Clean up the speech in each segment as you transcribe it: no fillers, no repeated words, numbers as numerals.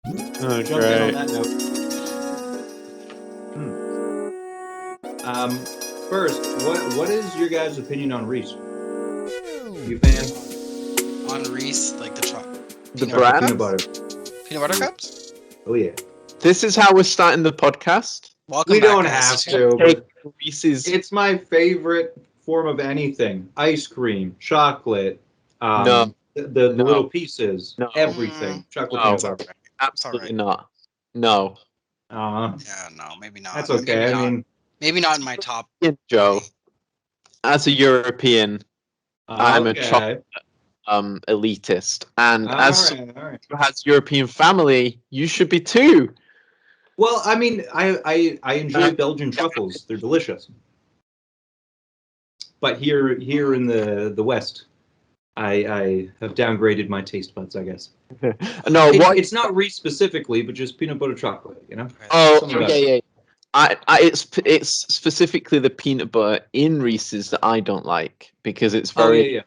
Oh, Jump in on that note. First, what is your guys' opinion on Reese? You fan? On Reese, like the The peanut brand? Peanut butter. peanut butter cups. Oh yeah. This is how we're starting the podcast. Welcome We back, don't guys, have to, Take but Reese's. it's my favorite form of anything. Ice cream, chocolate, No. the No. little pieces, No. everything. Chocolate No. peanut butter. Absolutely It's not. No. Yeah, no, maybe not. That's okay. Maybe I not. mean, Maybe not in my top. Joe, as a European, I'm a chocolate elitist, and All as right, someone all right. who has European family, you should be too. Well, I mean, I enjoy Belgian truffles. They're delicious. But here in the West, I have downgraded my taste buds, I guess. No, what? It's not Reese specifically, but just peanut butter chocolate, you know? Oh, Something about yeah. It's specifically the peanut butter in Reese's that I don't like because it's Oh very yeah.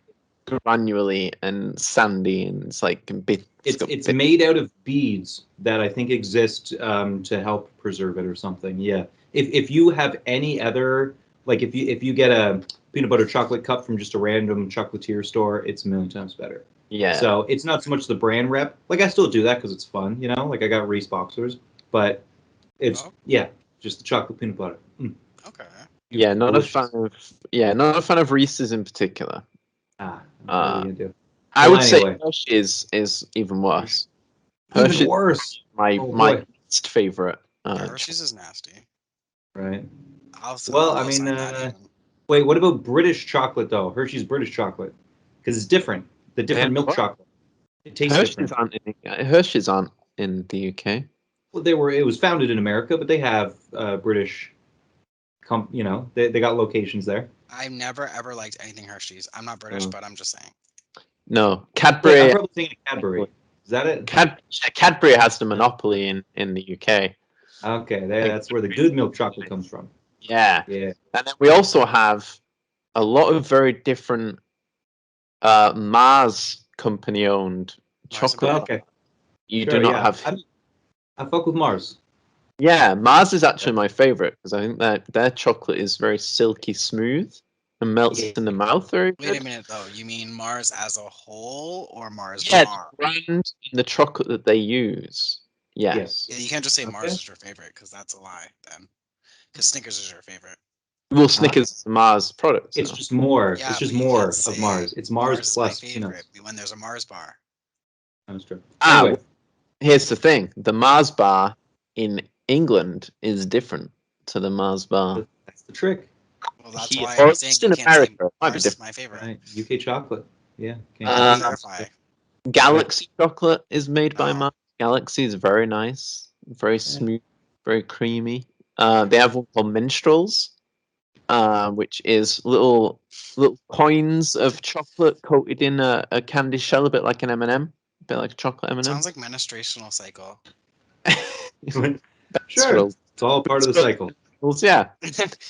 granularly and sandy, and it's like bit. It's made out of beads that I think exist to help preserve it or something. Yeah. If you have any other, like if you get a peanut butter chocolate cup from just a random chocolatier store, it's a million times better. Yeah. So it's not so much the brand rep. Like I still do that because it's fun, you know. Like I got Reese boxers, but it's just the chocolate peanut butter. Okay. Yeah, not Delicious. not a fan of Reese's in particular. What are you gonna do? I would say anyway. Hershey's is even worse. Even Hershey's worse. my boy. least favorite. Hershey's is nasty. Right. I'll I mean, sign that even. wait. What about British chocolate though? Hershey's British chocolate, because it's different. The different milk what? chocolate. It tastes Hershey's different. Hershey's aren't in the UK. Well, it was founded in America, but they have British. You know, they got locations there. I've never ever liked anything Hershey's. I'm not British, but I'm just saying. No, Wait, Cadbury. I'm probably thinking Cadbury. Is that it? Cadbury has the monopoly in the UK. Okay, that's where the good milk chocolate comes from. Yeah. Yeah. And then we also have a lot of very different Mars company owned chocolate. Okay. You Sure, do not yeah. have. I fuck with Mars. Yeah, Mars is actually my favorite because I think that their chocolate is very silky smooth and melts in the mouth very good. Wait a minute though. You mean Mars as a whole or Mars Yeah, bar? the brand in the chocolate that they use. Yes. Yeah, you can't just say Okay. Mars is your favorite because that's a lie then. Because Snickers is your favorite. Well, Snickers is a Mars product. It's so. just more. Yeah, it's just but you more can't of say Mars. It's Mars is plus my peanuts. favorite when there's a Mars bar. That's true. Ah, Anyway, here's the thing: the Mars bar in England is different to the Mars bar. that's the trick. Well, that's Here, why or I'm saying just you in can't say America, it might be Mars is different. my favorite. Right. UK chocolate. Yeah. Uh, Clarify. Galaxy chocolate is made by Oh. Mars. Galaxy is very nice, very smooth, very creamy. They have one called Minstrels, which is little coins of chocolate coated in a candy shell, a bit like an M&M, a bit like a chocolate M&M. Sounds like menstruational cycle. Sure. It's all part of the cycle. Yeah.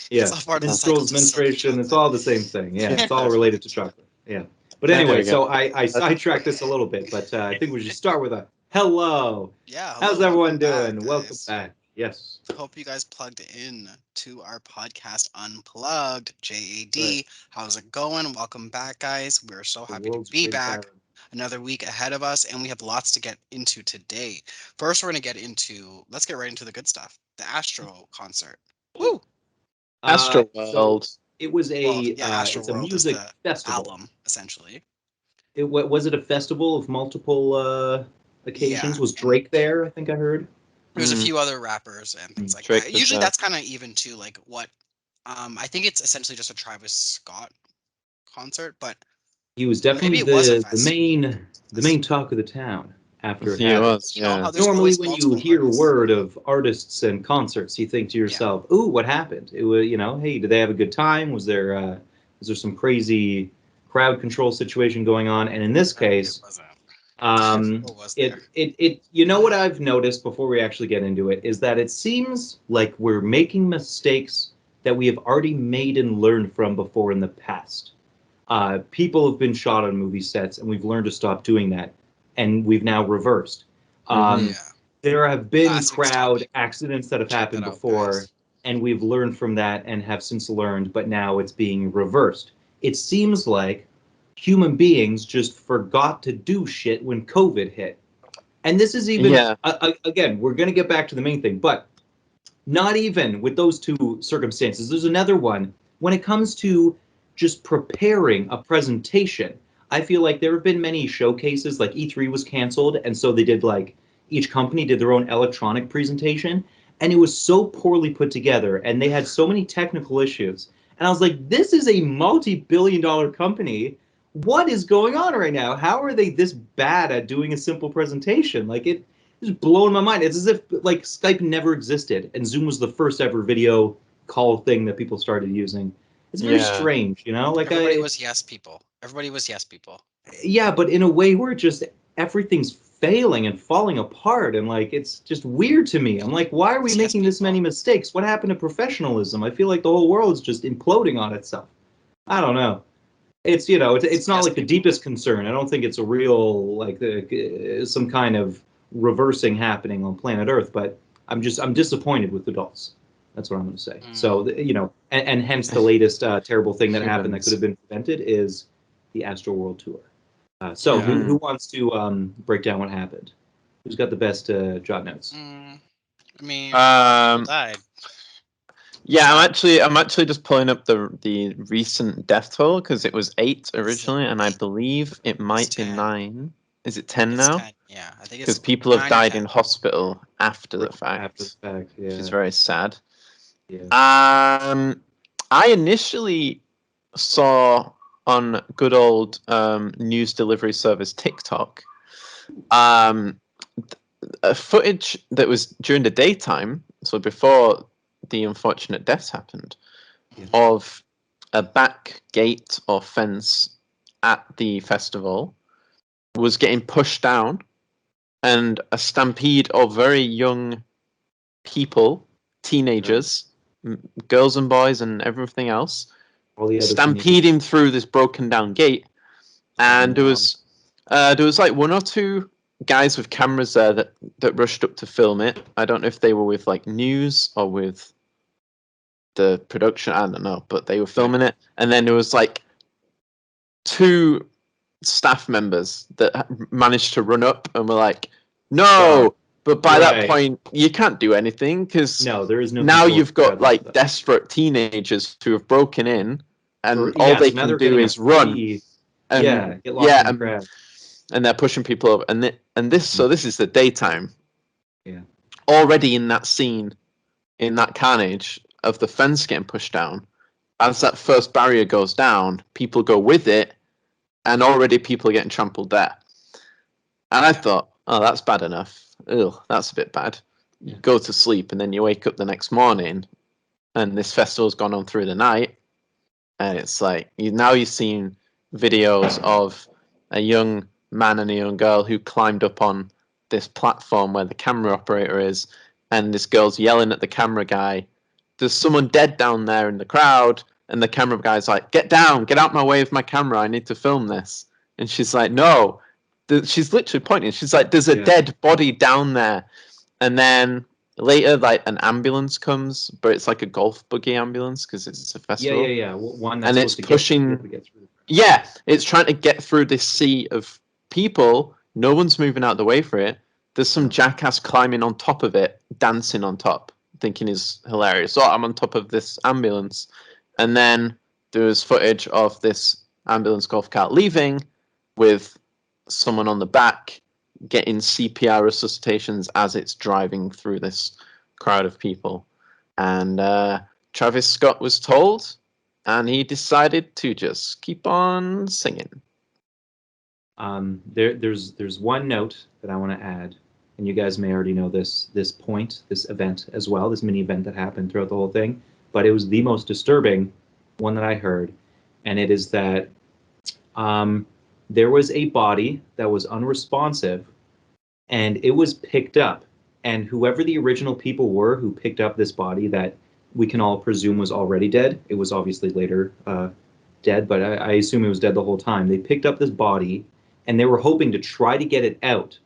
Yeah. It's all part of the cycle. Menstruals, menstruation, it's all the same thing. Yeah. It's all related to chocolate. Yeah. But anyway, so I sidetracked this a little bit, but I think we should start with a hello. Yeah. How's hello, everyone welcome doing? back, Welcome guys. back. Yes. Hope you guys plugged in to our podcast Unplugged. JAD. Right. How's it going? Welcome back, guys. We're so The happy to world's be greatest back. island. Another week ahead of us, and we have lots to get into today. First, let's get right into the good stuff. The Astro concert. Woo! Astroworld. So it was it's a Astroworld is music the festival. album, essentially. Was it a festival of multiple occasions? Yeah, Was Drake there? I think I heard. There's a few other rappers and things like Drake that. was Usually there. that's kind of even too, like what I think it's essentially just a Travis Scott concert, but He was definitely maybe it was a the festival. main talk of the town after it He happened. was, You know yeah. how there's Normally, always when you multiple hear artists. word of artists and concerts, you think to yourself, "Ooh, what happened? It was, hey, did they have a good time? Was there some crazy crowd control situation going on?" And in this case, It wasn't. you know what I've noticed before we actually get into it is that it seems like we're making mistakes that we have already made and learned from before in the past. People have been shot on movie sets, and we've learned to stop doing that, and we've now reversed. Mhm. Yeah. There have been Last week's crowd topic. accidents that have Check happened that out, before, guys. and we've learned from that and have since learned, but now it's being reversed. It seems like human beings just forgot to do shit when COVID hit. And this is even, Yeah. again, we're going to get back to the main thing, but not even with those two circumstances. There's another one. When it comes to just preparing a presentation, I feel like there have been many showcases, like E3 was canceled, and so they did like each company did their own electronic presentation, and it was so poorly put together, and they had so many technical issues. And I was like, this is a multi-billion-dollar company. What is going on right now? How are they this bad at doing a simple presentation? Like it's blowing my mind. It's as if like Skype never existed and Zoom was the first ever video call thing that people started using. It's very Yeah. strange, you know? Like Everybody was yes people. Everybody was yes people. yeah, but in a way where just everything's failing and falling apart and like it's just weird to me. I'm like, why are we Yes, making this people. many mistakes? What happened to professionalism? I feel like the whole world's just imploding on itself. I don't know. It's it's not Yes, like the people. deepest concern. I don't think it's a real like some kind of reversing happening on planet Earth, but I'm disappointed with adults. That's what I'm going to say. So and hence the latest terrible thing that happened that could have Humans. been prevented is the Astroworld tour. So Yeah. who wants to break down what happened? Who's got the best jot notes? I mean, people Um, died. yeah, So I'm actually just pulling up the recent death toll because it was 8 it's originally, and I believe it it's might be 10. 9. Is it 10 It's now? 10. Yeah, I think Because it's people have 9 or died 10. in hospital after the After the fact, fact, which is yeah, very sad. yeah. I initially saw on good old news delivery service TikTok um, a footage that was during the daytime, so before the unfortunate deaths happened, Mhm. of a back gate or fence at the festival was getting pushed down, and a stampede of very young people, teenagers, girls and boys, and everything else, All the other teenagers. stampeding through this broken down gate. Oh And no. there was like one or two guys with cameras there that rushed up to film it. I don't know if they were with like news or with the production. I don't know, but they were filming it. And then there was like two staff members that managed to run up and were like, "No!" But by that Right. point, you can't do anything because No, there is no now control of you've the got crowd after like that. desperate teenagers who have broken in, and all Yeah, they so now can they're do getting a is run free, and yeah, get lost yeah, in the crowd. and they're pushing people up, and this so this is the daytime. Yeah. Already in that scene, in that carnage of the fence getting pushed down, as that first barrier goes down, people go with it, and already people are getting trampled there. And I thought, oh, that's bad enough. Ugh, that's a bit bad. You go to sleep, and then you wake up the next morning, and this festival's gone on through the night, and it's like now you've seen videos of a young man and a young girl who climbed up on this platform where the camera operator is, and this girl's yelling at the camera guy, "There's someone dead down there in the crowd," and the camera guy's like, "Get down, get out my way of my camera, I need to film this." And she's like, "No." She's literally pointing. She's like, "There's a Yeah. dead body down there." And then later, like an ambulance comes, but it's like a golf buggy ambulance because it's a festival, Yeah. One that's and it's supposed to get be pushing. able to get through. Yeah, it's trying to get through this sea of people. No one's moving out of the way for it. There's some No. jackass climbing on top of it, dancing on top, thinking is hilarious. Oh, I'm on top of this ambulance, and then there's footage of this ambulance golf cart leaving with someone on the back getting CPR resuscitations as it's driving through this crowd of people. And Travis Scott was told, and he decided to just keep on singing. There's one note that I want to add, and you guys may already know this event as well, this mini event that happened throughout the whole thing, but it was the most disturbing one that I heard, and it is that there was a body that was unresponsive, and it was picked up, and whoever the original people were who picked up this body that we can all presume was already dead, it was obviously later dead, but I assume it was dead the whole time. They picked up this body and they were hoping to try to get it out.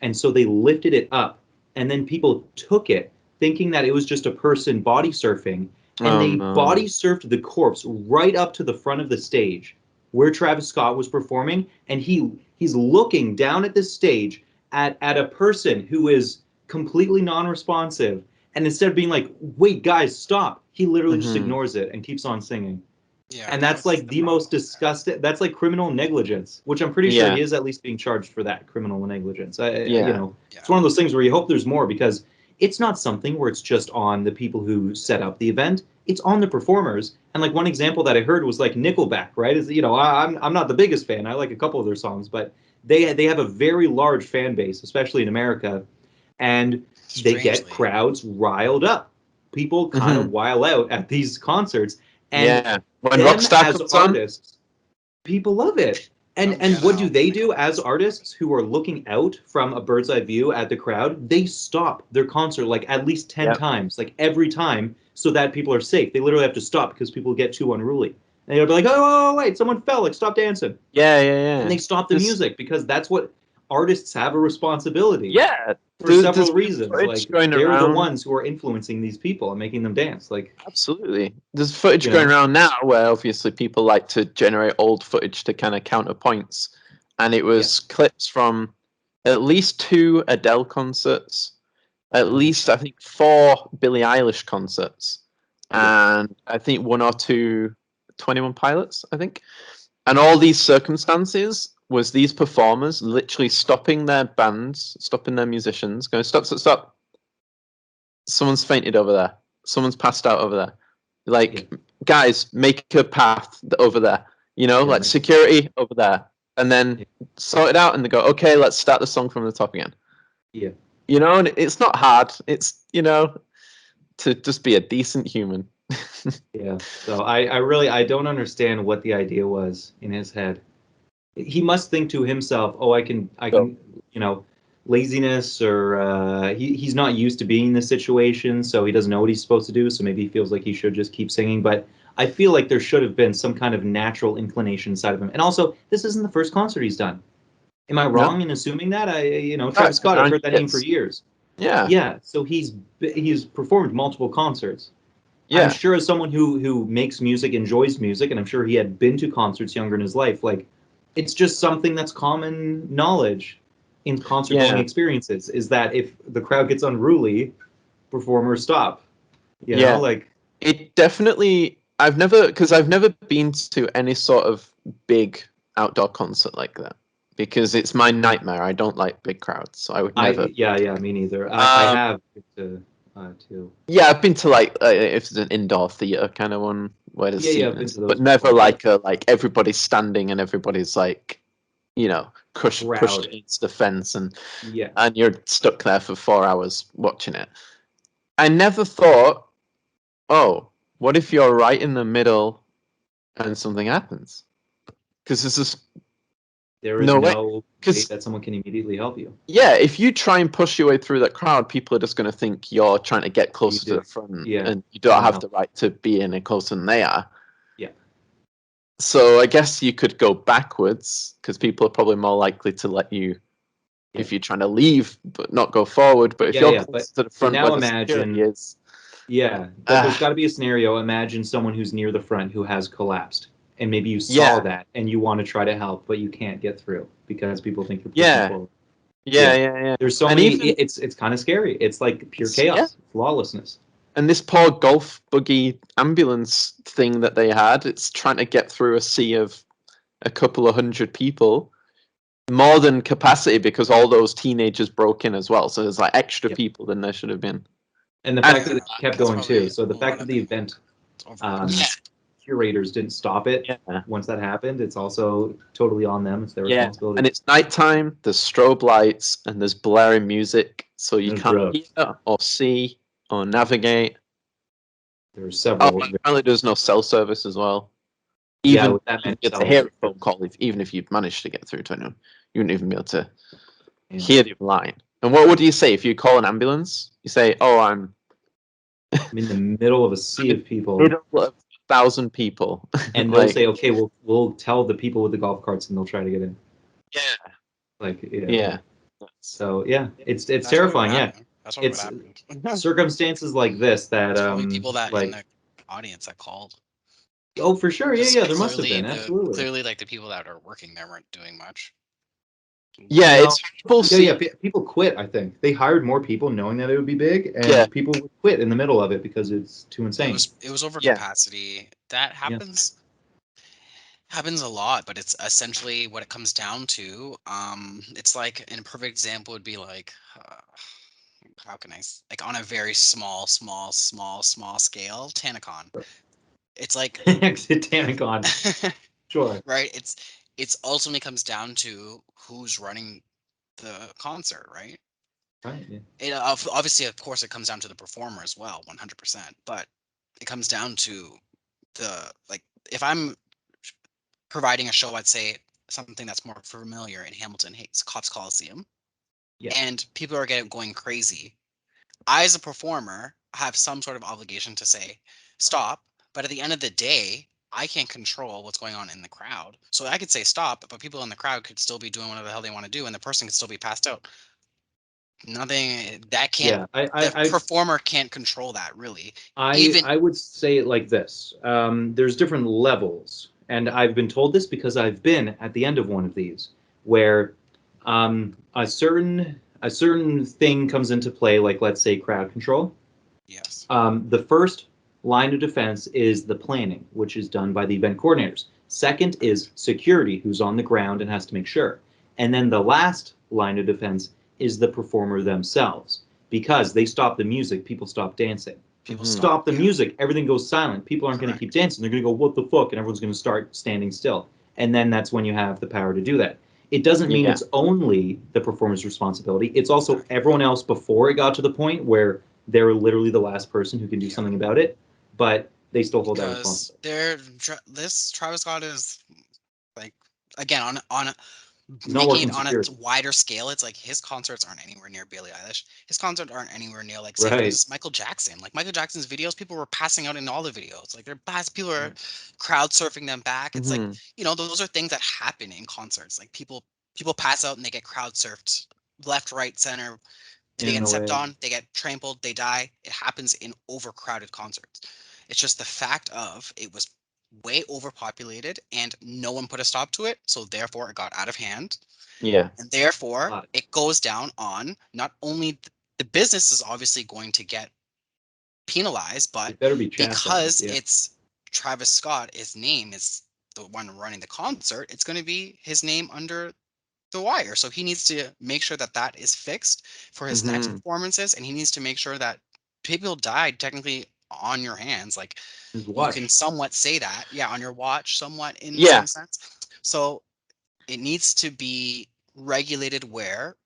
And so they lifted it up and then people took it thinking that it was just a person body surfing, and they no. body surfed the corpse right up to the front of the stage where Travis Scott was performing, and he's looking down at this stage at a person who is completely non-responsive, and instead of being like, "Wait, guys, stop," he literally just ignores it and keeps on singing. Yeah, And that's like the most disgusting. That's like criminal negligence, which I'm pretty sure he is at least being charged for that criminal negligence. It's one of those things where you hope there's more, because it's not something where it's just on the people who set up the event. It's on the performers. And like one example that I heard was like Nickelback, right? Is I'm not the biggest fan. I like a couple of their songs, but they have a very large fan base, especially in America, and they get crowds riled up. People kind of while out at these concerts. And when them Rockstar as comes artists, people love it. And what do they do as artists who are looking out from a bird's eye view at the crowd? They stop their concert like at least 10 times, like every time, so that people are safe. They literally have to stop because people get too unruly. And they'll be like, oh, wait, someone fell, like stop dancing. Yeah. And they stop the music, because that's what artists have a responsibility. Yeah. For several reasons. Like they're around. the ones who are influencing these people and making them dance. Like absolutely. There's footage going around now where obviously people like to generate old footage to kind of counter points. And it was clips from at least 2 Adele concerts, at least I think 4 Billie Eilish concerts, and I think 1 or 2 21 Pilots, I think. And all these circumstances was these performers literally stopping their bands, stopping their musicians, going, stop, stop, stop. Someone's fainted over there. Someone's passed out over there. Like, guys, make a path over there. Like security over there. And then sort it out, and they go, okay, let's start the song from the top again. Yeah. And it's not hard. It's, to just be a decent human. Yeah. So I don't understand what the idea was in his head. He must think to himself, oh, I can, laziness, or he's not used to being in this situation, so he doesn't know what he's supposed to do. So maybe he feels like he should just keep singing. But I feel like there should have been some kind of natural inclination inside of him. And also, this isn't the first concert he's done. Am I wrong in assuming that? Travis Scott, I've heard that name for years. Yeah. Yeah. So he's performed multiple concerts. Yeah. I'm sure as someone who makes music, enjoys music, and I'm sure he had been to concerts younger in his life, like, it's just something that's common knowledge in concert-going experiences, is that if the crowd gets unruly, performers stop. It definitely... I've never been to any sort of big outdoor concert like that, because it's my nightmare. I don't like big crowds, so I would never... me neither. I have been to too. Yeah, I've been to like if it's an indoor theater kind of one where there's seats, but never before. like everybody's standing and everybody's like, pushed against the fence, and you're stuck there for 4 hours watching it. I never thought, oh, what if you're right in the middle and something happens? Because there is no way that someone can immediately help you. Yeah, if you try and push your way through that crowd, people are just going to think you're trying to get closer to the front, and you don't have the right to be any closer than they are. Yeah. So I guess you could go backwards, because people are probably more likely to let you if you're trying to leave but not go forward. But if you're close to the front, now imagine is. Yeah, but there's got to be a scenario. Imagine someone who's near the front who has collapsed, and maybe you saw that and you want to try to help, but you can't get through because people think you're pushing forward. Yeah. There's so many. It's kind of scary. It's like pure chaos, lawlessness. And this poor golf buggy ambulance thing that they had, it's trying to get through a sea of a couple of hundred people, more than capacity, because all those teenagers broke in as well. So there's like extra people than there should have been. And the fact that it kept going too. So the fact that the event curators didn't stop it once that happened, it's also totally on them. It's their responsibility. And it's nighttime, there's strobe lights, and there's blaring music, so you can't hear or see or navigate. There's several. Apparently there's no cell service as well. Even you get to hear a phone call, even if you'd managed to get through to anyone, you wouldn't even be able to hear the line. And what do you say if you call an ambulance? You say, "Oh, I'm in the middle of a sea of people, middle of 1,000 people," and they'll say, "Okay, we'll tell the people with the golf carts, and they'll try to get in." Yeah. So it's terrifying. Yeah, That's probably what It's happened. circumstances like this that There's probably people that in like the audience that called. oh for sure yeah there must have been absolutely Clearly, like the people that are working there weren't doing much. Yeah, No. it's people yeah see. people quit. I think they hired more people knowing that it would be big, and Yeah, people would quit in the middle of it because it's too It insane. was over yeah. capacity. That Yeah. happens a lot, but it's essentially what it comes down to. It's like an perfect example would be like, how can like on a very small scale, Tanacon. It's like, Titanicon. Sure. right? It's ultimately comes down to who's running the concert, right? Right. Yeah. Obviously, of course, it comes down to the performer as well, 100%. But it comes down to the like, if I'm providing a show, I'd say something that's more familiar in Hamilton, hey, it's Cops Coliseum, Yeah. and people are going crazy. I, as a performer, have some sort of obligation to say stop. But at the end of the day, I can't control what's going on in the crowd. So I could say stop, but people in the crowd could still be doing whatever the hell they want to do, and the person could still be passed out. Nothing that can't. Yeah. The performer can't control that really. I Even I would say it like this. There's different levels, and I've been told this because I've been at the end of one of these, where a certain thing comes into play, like let's say crowd control. yes, The first line of defense is the planning, which is done by the event coordinators. Second is security, who's on the ground and has to make sure. And then the last line of defense is the performer themselves. Because they stop the music, people stop dancing. people stop. Stop the Yeah, music, everything goes silent. People aren't going to keep correct. dancing. They're going to go, what the fuck? And everyone's going to start standing still. And then that's when you have the power to do that. It doesn't mean Yeah. it's only the performer's responsibility. It's also Exactly. everyone else before it got to the point where they're literally the last person who can do Yeah. something about it, but they still hold that Because responsibility. this Travis Scott is like, again, on He's not making working it on a security. wider scale. It's like his concerts aren't anywhere near Billie Eilish. His concerts aren't anywhere near, like, say for Right. instance, Michael Jackson. Like Michael Jackson's videos, people were passing out in all the videos. Like people are crowd surfing them back. It's like, Hmm. those are things that happen in concerts. Like people pass out and they get crowd surfed left, right, center. They In get a stepped way. on, they get trampled, they die. It happens in overcrowded concerts. It's just the fact of it was way overpopulated and no one put a stop to it. So therefore it got out of hand. Yeah. And therefore Lot. it goes down on not only the business is obviously going to get penalized, but It better be chastised. because Yeah. it's Travis Scott, his name is the one running the concert, it's going to be his name under the wire. So he needs to make sure that that is fixed for his next Hmm. performances, and he needs to make sure that people died technically on your hands. Like His you can watch. somewhat say that, yeah, on your watch, somewhat in Yeah. some sense. So it needs to be regulated where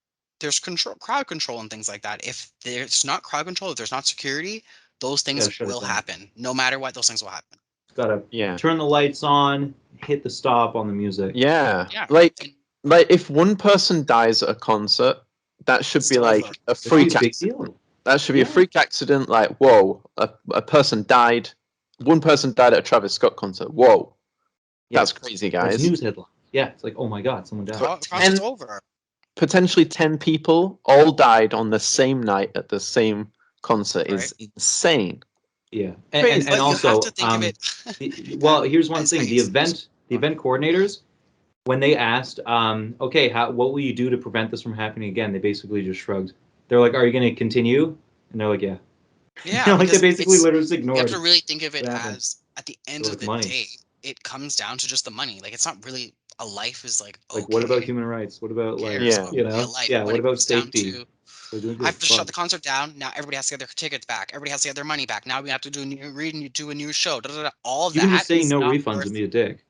there's control, crowd control, and things like that. If there's not crowd control, if there's not security, those things Gotta shut it will down. happen. No matter what, those things will happen. Gotta Yeah. turn the lights on, hit the stop on the music. Yeah. Yeah, Like and like if one person dies at a concert, that should it's be still over. like a That should be a freak Concert. big accident. deal. That should be a Yeah. freak accident. Like, whoa, a person died. One person died at a Travis Scott concert. Whoa, Yeah. that's crazy, That's guys. news headline. Yeah. It's like, oh my God, someone died. But Concert's over. potentially 10 people all died on the same night at the same concert Right. is insane. Yeah. And Crazy. But you have to also, think of it. well, here's one thing. The Sorry. event coordinators, when they asked, okay, what will you do to prevent this from happening again? They basically just shrugged. They're like, are you going to continue? And they're like, yeah. Yeah, Like they because basically literally just you have to ignored really think of it what happened. as at the end They're of like the money. day, it comes down to just the money. Like it's not really a life is like, Like, what about okay, human rights? What who about like, cares? Yeah. What you would be a know? life? Yeah. When What it about comes down safety? to They're doing I have good. to shut Fuck. the concert down. Now everybody has to get their tickets back. Everybody has to get their money back. Now we have to do a new read and do a new show. Da, da, da. All Even that just saying is no not refunds would worth be a dick.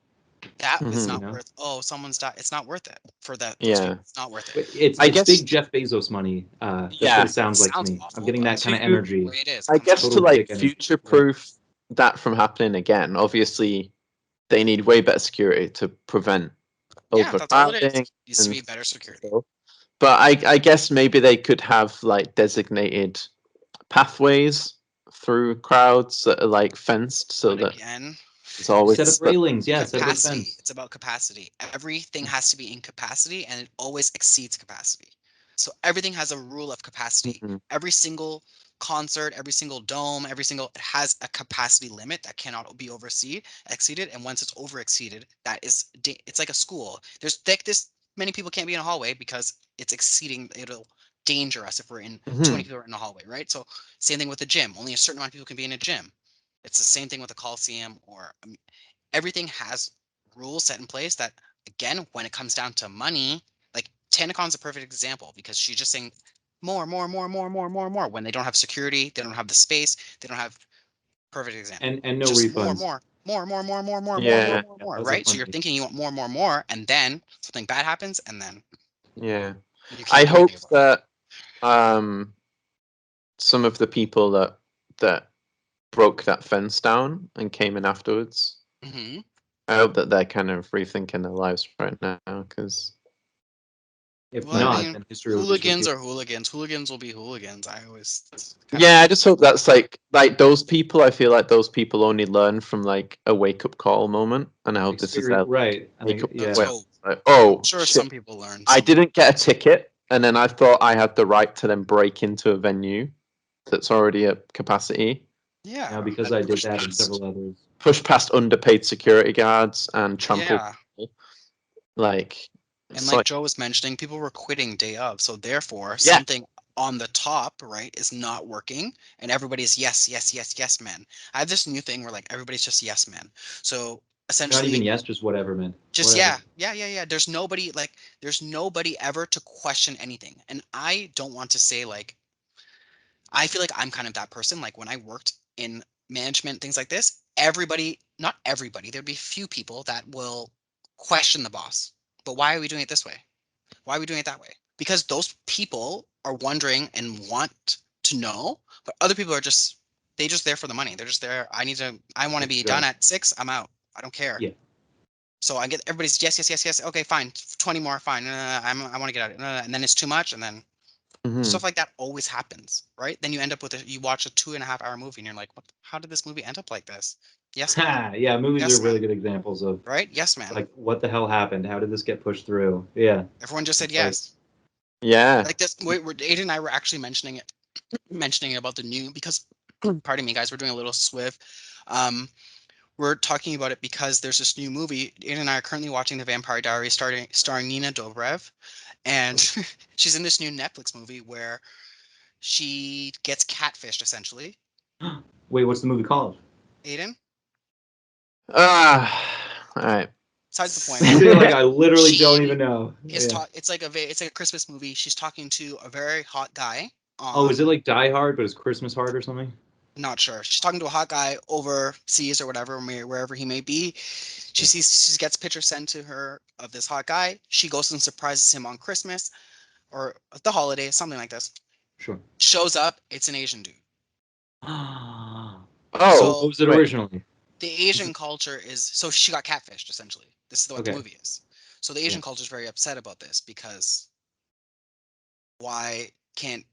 Hmm. You know. oh, someone's died. It's not worth it for those Yeah. people. It's not worth it. But it's I it's guess. big Jeff Bezos money. That's what Yeah. it sounds like to Sounds me. I'm awful, getting but that kind of To the energy. way it is, I I'm guess sorry. to Total like dick energy. future Yeah. proof that from happening again, obviously they need way better security to prevent Yeah, that's all it is. overcrowding Needs to and be better security. stuff. But I guess maybe they could have like designated pathways through crowds that are like fenced so But that again, it's Set up always but railings. Yeah. Set up a capacity. fence. It's about capacity. Everything has to be in capacity, and it always exceeds capacity. So everything has a rule of capacity. Mhm. Every single concert, every single dome, it has a capacity limit that cannot be exceeded. And once it's over exceeded, it's like a school. There's like this many people can't be in a hallway because it's exceeding. It'll danger us if we're in too many Mhm. people are in a hallway, right? So same thing with the gym. Only a certain amount of people can be in a gym. It's the same thing with a coliseum or everything has rules set in place that, again, when it comes down to money, like Tanacon's a perfect example because she's just saying more, more, more, more, more, more, more. When they don't have security, they don't have the space, they don't have perfect example. And no Just more, refunds. more, more, more, more, more, more, more, more, Yeah. more, Yeah, more, that was a right? So fun you're thing. thinking you want more, more, and then something bad happens, and then Yeah. you I can't do hope anything about it. that some of the people that broke that fence down and came in afterwards. Hmm. I hope that they're kind of rethinking their lives right now because If Well, I like not, mean, then history will just hooligans repeat. are hooligans. Hooligans will be hooligans. I always kind of yeah, I think just hope that's like those people. I feel like those people only learn from like a wake up call moment, and I hope this is Experience, their right? I wake think, up let's yeah. where hope. like, I'm oh sure shit, some people learn. I Some didn't get a ticket, and then I thought I had the right to then break into a venue that's already at capacity, yeah, Now, because and I did push that and past. several others. push past underpaid security guards, and trample Yeah. people. Like And it's like like Joe was mentioning, people were quitting day of. So therefore, yeah, something on the top, right, is not working. And everybody's yes, yes, yes, yes, man. I have this new thing where like everybody's just yes, man. So Not even essentially, yes, just whatever, man. just Whatever. yeah, yeah, yeah, yeah. There's nobody ever to question anything. And I don't want to say like, I feel like I'm kind of that person. Like when I worked in management, things like this, not everybody, there'd be few people that will question the boss. But why are we doing it this way? Why are we doing it that way? Because those people are wondering and want to know, but other people are just there for the money. They're just there. I want to It's be done job. at 6. I'm out. I don't care. Yeah. So I get everybody's yes, yes, yes, yes. Okay, fine. 20 more, fine. No, no, no, I want to get out of it. No, no, no. And then it's too much. And then mhm. stuff like that always happens, right? Then you end up you watch a 2.5 hour movie and you're like, what? How did this movie end up like this? Yes, man. Ha! Yeah, movies are Yes, really man. good examples of Right? Yes, man. like what the hell happened? How did this get pushed through? Yeah. Everyone just said It's like, yes. Yeah. Like this, Aiden and I were actually mentioning about the new because pardon me guys, we're doing a little swift. We're talking about it because there's this new movie. Aiden and I are currently watching The Vampire Diaries starring Nina Dobrev, and she's in this new Netflix movie where she gets catfished essentially. wait, what's the movie called? Aiden, All right. besides the point, I feel like I literally don't she even know. is Yeah. it's like a Christmas movie. She's talking to a very hot guy. Oh, is it like Die Hard, but it's Christmas Hard or something? Not sure. She's talking to a hot guy overseas or whatever, wherever he may be. Yeah. She gets pictures sent to her of this hot guy. She goes and surprises him on Christmas or the holidays, something like this. Sure. Shows up, it's an Asian dude. Oh, What So was it wait. originally? the Asian culture is so she got catfished essentially. This is what the Okay. movie is. So the Yeah. Asian culture is very upset about this because why can't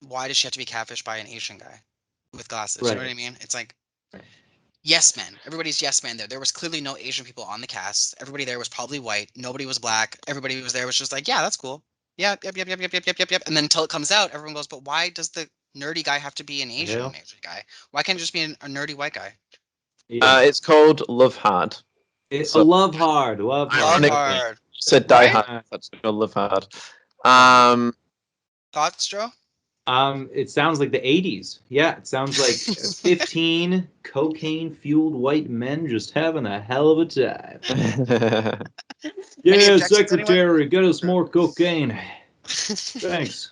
why does she have to be catfished by an Asian guy with glasses? You know what Right. I mean? It's like Right. yes men. Everybody's yes men there. There was clearly no Asian people on the cast. Everybody there was probably white. Nobody was black. Everybody was there was just like, yeah, that's cool. Yeah, yep. And then until it comes out, everyone goes, but why does the nerdy guy have to be an The Asian hell? guy? Why can't it just be a nerdy white guy? Yeah. It's called Love Hard. A So Love Hard. Love Hard. Love Okay. ironically, hard, you said Die right? Hard. That's called Love Hard. Yeah. Thoughts, Joe? It sounds like the 80s. Yeah, it sounds like 15 cocaine-fueled white men just having a hell of a time. Any Yeah, objections, anyone? secretary, get us more cocaine. Thanks.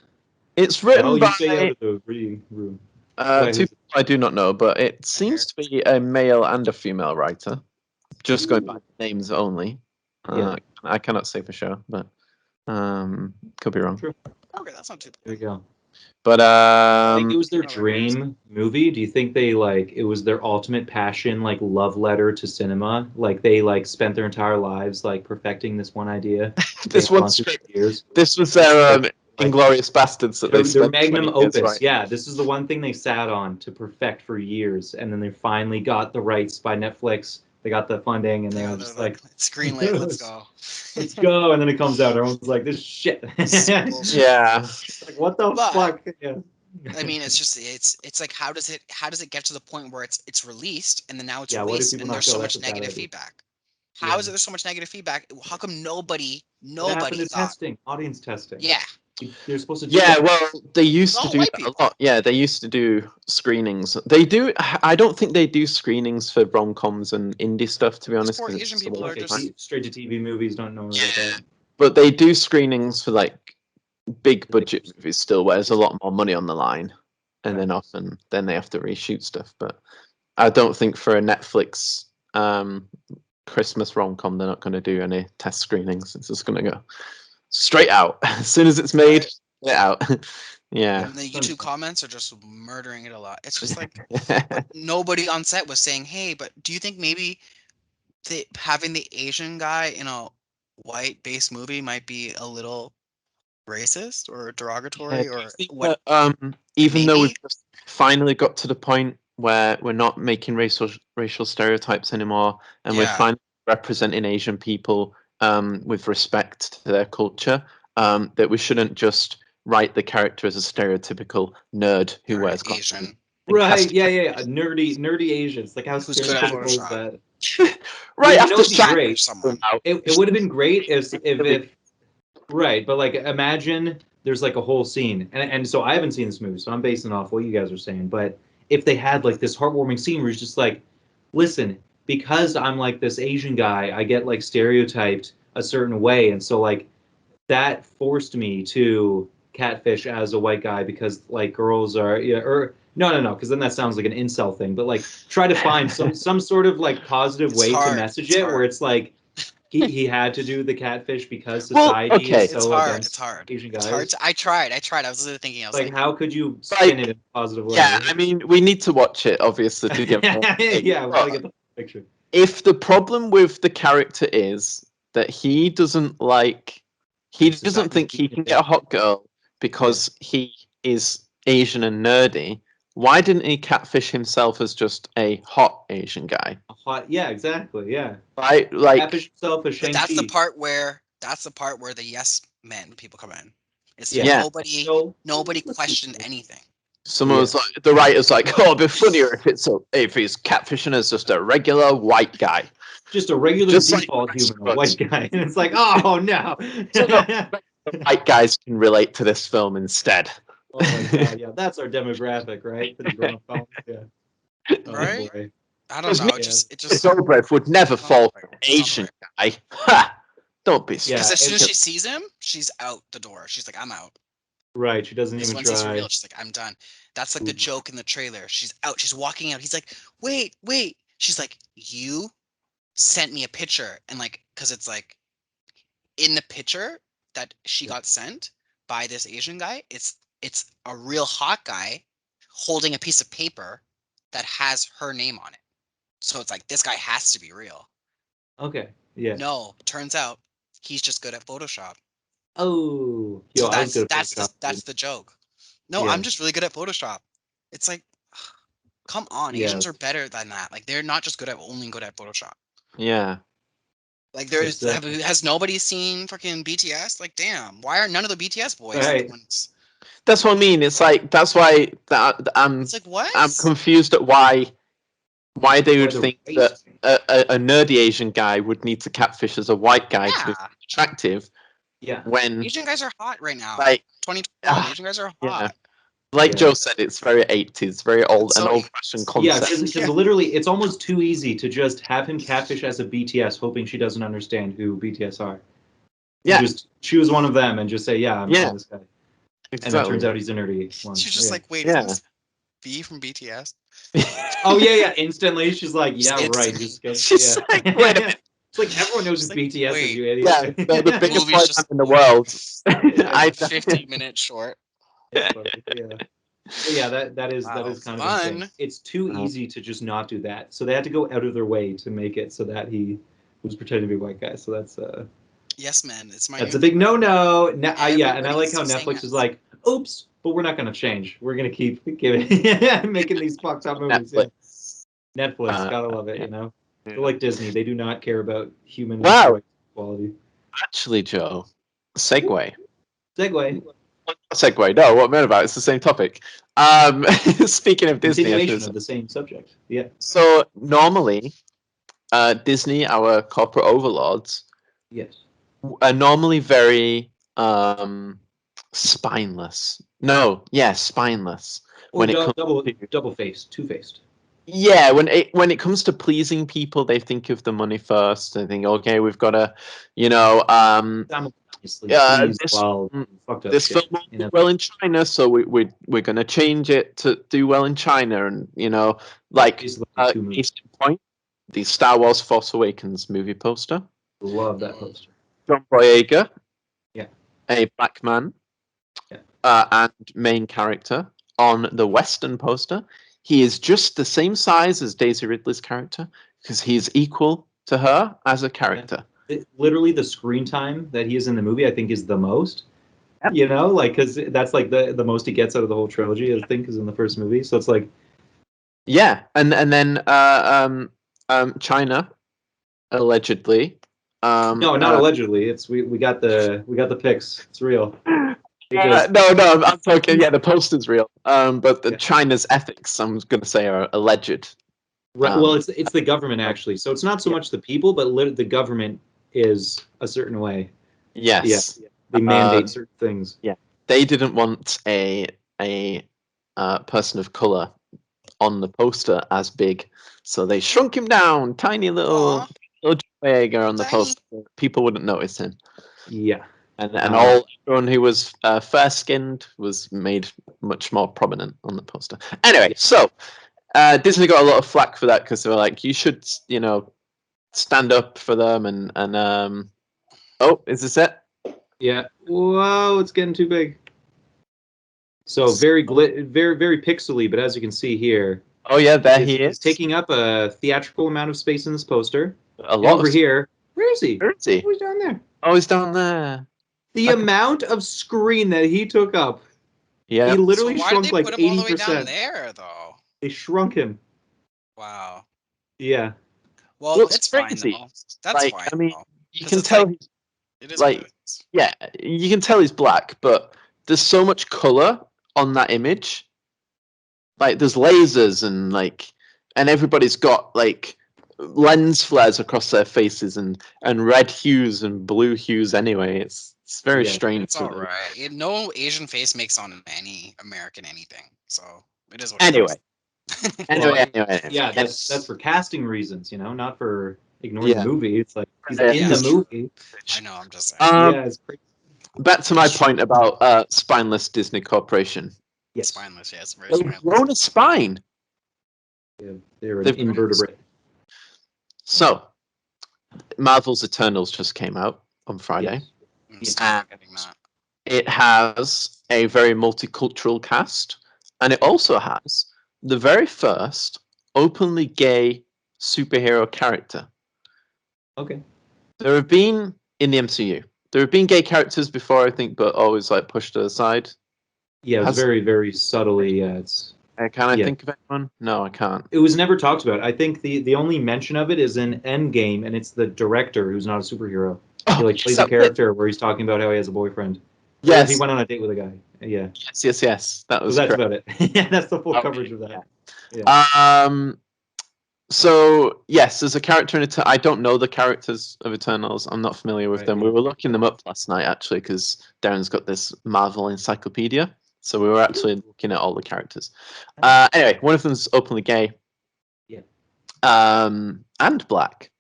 it's No, written you stay out by of the reading room. By two who? people I do not know, but it I hear. seems to be a male and a female writer. Just going by Ooh. names only. Yeah, I cannot say for sure, but could be wrong. true. Okay, that's not too There bad. you go. But You think it was their Keeping our ears. dream movie? Do you think they like it was their ultimate passion, like love letter to cinema? Like they like spent their entire lives like perfecting this one idea that they this had one gone through script, for years. this was This their script, like Inglorious Bastards that they their spent magnum 20 years opus. writing. Yeah, this is the one thing they sat on to perfect for years, and then they finally got the rights by Netflix they got the funding, and Yeah, they're they're just like, it's green light, let's go. let's go. And then it comes out, everyone's like, this shit. Bullshit. Yeah. Like, what the But- fuck? Yeah. I mean, it's like how does it get to the point where it's released and then now it's Yeah, what if released people and not there's go, so "That's much a bad negative idea." feedback? How is Yeah. it there's so much negative feedback? How come nobody What happened to thought? testing, audience testing? Yeah, They're supposed to do Yeah, that. well, they used to all do white that people. a lot. Yeah, they used to do screenings. They do. I don't think they do screenings for rom-coms and indie stuff, to be honest. poor 'cause Asian it's people a are waste of just- time. Straight to TV movies don't normally get that. But they do screenings for like big budget movies still, where there's a lot more money on the line, and then often then they have to reshoot stuff. But I don't think for a Netflix Christmas rom-com they're not going to do any test screenings. It's just going to go straight out as soon as it's made. Right. Get out. Yeah. And the YouTube comments are just murdering it a lot. It's just like but nobody on set was saying, "Hey, but do you think maybe having the Asian guy in a white-based movie might be a little racist or derogatory or what?" Even though we've Maybe? just finally got to the point where we're not making racial stereotypes anymore, and we're Yeah. finally representing Asian people with respect to their culture, that we shouldn't just write the character as a stereotypical nerd who Or wears Asian. glasses. Right? Yeah. A nerdy Asians. Like how Who's good at stereotypical is Photoshop. that? Right you know after what'd be Shaq great? came Someone. out, It would have been great if right, but like imagine there's like a whole scene, and so I haven't seen this movie, so I'm basing it off what you guys are saying. But if they had like this heartwarming scene where it's just like, listen, because I'm like this Asian guy, I get like stereotyped a certain way, and so like that forced me to catfish as a white guy because like girls are or no because then that sounds like an incel thing, but like try to find some sort of like positive It's way to hard, message it's it where hard. it's like he had to do the catfish because Well, society okay. is It's so hard. against It's hard. Asian guys. It's hard. I tried. I was literally thinking. I was Like, like, how could you spin it in a positive way? Yeah, I mean, we need to watch it obviously to get more. Yeah, we gotta get the picture. If the problem with the character is that he doesn't think he can get a hot girl because he is Asian and nerdy, why didn't he catfish himself as just a hot Asian guy? Yeah, exactly. Yeah, Right? Like, catfish himself as but Shang-Chi. that's the part where the yes men people come in. It's Yeah. nobody questioned anything. someone was like, the writer's like, oh, it'd be funnier if he's catfishing as just a regular white guy. Just a regular Just like default Chris human, a white guy, and it's like, oh no. White guys can relate to this film instead. Oh my god, yeah, that's our demographic, right? For these rom coms, yeah. Right? Boy. I don't know. Because It just Dobrev would never fall for an it's not Asian guy. Ha! Don't be Yeah, because as soon as it's- she sees him, she's out the door. She's like, I'm out. Right, she doesn't Because even once he's try. revealed, she's like, I'm done. That's like the Ooh. joke in the trailer. She's out. She's walking out. He's like, wait. She's like, you sent me a picture, and like, because it's like in the picture that she got sent by this Asian guy, it's a real hot guy holding a piece of paper that has her name on it. So it's like this guy has to be real. Okay, yeah. No, turns out he's just good at Photoshop. Oh, yo, So I was good at that's the joke. No, Yeah. I'm just really good at Photoshop. It's like, come on, Yeah. Asians are better than that. Like they're not just good at Photoshop. Yeah. Like there's Exactly. has nobody seen fucking BTS? Like damn, why are none of the BTS boys Right. the ones? That's what I mean. It's like that's why I'm It's like what? confused at why they would the think race that thing. a nerdy Asian guy would need to catfish as a white guy to be Yeah. attractive Yeah. when Asian guys are hot right now. like 2021, Asian guys are yeah. hot. like Yeah. Joe said, it's very 80s, very old, It's an so- old-fashioned Yeah, concept. because literally, it's almost too easy to just have him catfish as a BTS, hoping she doesn't understand who BTS are. Yeah. Just choose one of them and just say, yeah, I'm this guy. And it turns out he's a nerdy one. She's just Yeah. like, wait, Yeah. is this B from BTS? Oh yeah. Instantly, she's like, Just yeah, right. instantly. Just go. She's yeah. like, wait a minute. It's like everyone knows She's who like, BTS is, wait. you idiot. Yeah, the biggest Movie's boy just- band in the world. I- 50 minutes short. It's funny, yeah. But yeah, that is Wow, kind of fun. insane. It's too easy to just not do that. So they had to go out of their way to make it so that he was pretending to be a white guy. So that's Yes, man. It's my that's a big no-no. Yeah, and I Everybody like how keeps saying Netflix that. is like, oops, but we're not going to change. We're going to keep giving making these fucked up movies. Yeah. Netflix. Netflix, gotta love it, yeah. you know. They're like Disney. They do not care about human Wow. rights equality. Actually, Joe, segue. Segue. Segue. No, what I'm about? It's the same topic. Speaking of Disney, Continuation of the same subject. Yeah. so normally, Disney, our corporate overlords, Yes. are normally very spineless. No, yeah, spineless. Or When it comes double faced, two faced. Yeah, when it comes to pleasing people, they think of the money first. They think, okay, we've got to, you know, Simultaneously, this fucked up this shit. film won't do well in China, so we're going to change it to do well in China, and like case in point, the Star Wars Force Awakens movie poster. Love that poster. John Boyega, yeah, a black man, yeah, and main character on the Western poster. He is just the same size as Daisy Ridley's character because he's equal to her as a character. Literally, the screen time that he is in the movie, I think, is the most. Yep. Because that's like the most he gets out of the whole trilogy. I think is in the first movie. So it's like, yeah, and then China allegedly. No, not allegedly. It's we got the pics. It's real. No, I'm talking. Yeah, the poster's real. But the China's ethics, I'm going to say, are alleged. Right. Well, it's the government actually. So it's not so much the people, but the government is a certain way. Yes. Yeah. They mandate certain things. Yeah. They didn't want a person of color on the poster as big, so they shrunk him down, tiny little Jaeger on the poster. People wouldn't notice him. Yeah. And everyone who was fair-skinned was made much more prominent on the poster. Anyway, so Disney got a lot of flack for that because they were like, you should, stand up for them and oh, is this it? Yeah. Whoa, it's getting too big. So very very pixely, but as you can see here. Oh yeah, there he is. He's taking up a theatrical amount of space in this poster. A lot over here. Where is he? Where is he? Oh, he's down there. Oh, he's down there. The amount of screen that he took up. Yeah. He literally shrunk like 80%. Put him all the way down there, though. They shrunk him. Wow. Yeah. Well, it's crazy. Fine, though. That's fine. I mean, though. You can tell he's it is like, yeah, you can tell he's black, but there's so much color on that image. Like, there's lasers and everybody's got like lens flares across their faces and red hues and blue hues. Anyway, it's very strange. It's all right. No Asian face makes on any American anything, so it is what anyway. It is. Anyway. Yeah, that's for casting reasons, not for ignoring the movie. It's like he's in the movie. I know. I'm just saying. Yeah, it's crazy. Back to my point about spineless Disney Corporation. Yes, spineless. Yes, very they've spineless. grown a spine. Yeah, they're an invertebrate. So, Marvel's Eternals just came out on Friday. Yes. And it has a very multicultural cast, and it also has the very first openly gay superhero character. Okay. There have been in the MCU. There have been gay characters before, I think, but always pushed aside. Yeah, it's very, very subtly. Can I think of anyone? No, I can't. It was never talked about. I think the only mention of it is in Endgame, and it's the director who's not a superhero. He plays a character where he's talking about how he has a boyfriend. Yes, he went on a date with a guy. Yeah. Yes. That was. So that's about it. Yeah, that's the full coverage of that. Yeah. So yes, there's a character in it. I don't know the characters of Eternals. I'm not familiar with them. We were looking them up last night actually because Derron's got this Marvel encyclopedia. So we were actually looking at all the characters. Anyway, one of them's openly gay. Yeah. And black.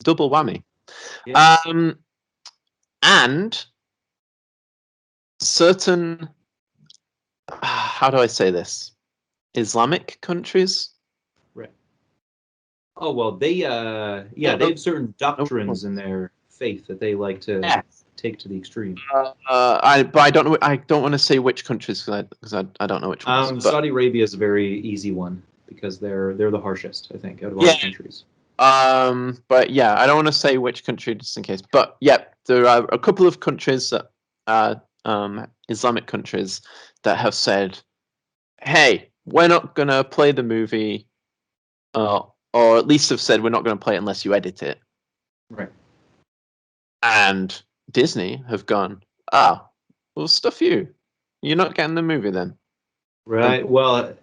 Double whammy. Yeah. And certain, how do I say this? Islamic countries. Right. Oh well, they they have certain doctrines in their faith that they like to take to the extreme. But I don't know. I don't want to say which countries because I don't know which ones. Saudi Arabia is a very easy one because they're the harshest, I think, out of all the countries. But yeah, I don't want to say which country just in case. But yeah, there are a couple of countries that are Islamic countries that have said, "Hey, we're not gonna play the movie or at least have said we're not going to play it unless you edit it. Right. And Disney have gone, we'll stuff you. You're not getting the movie then. Right. Well,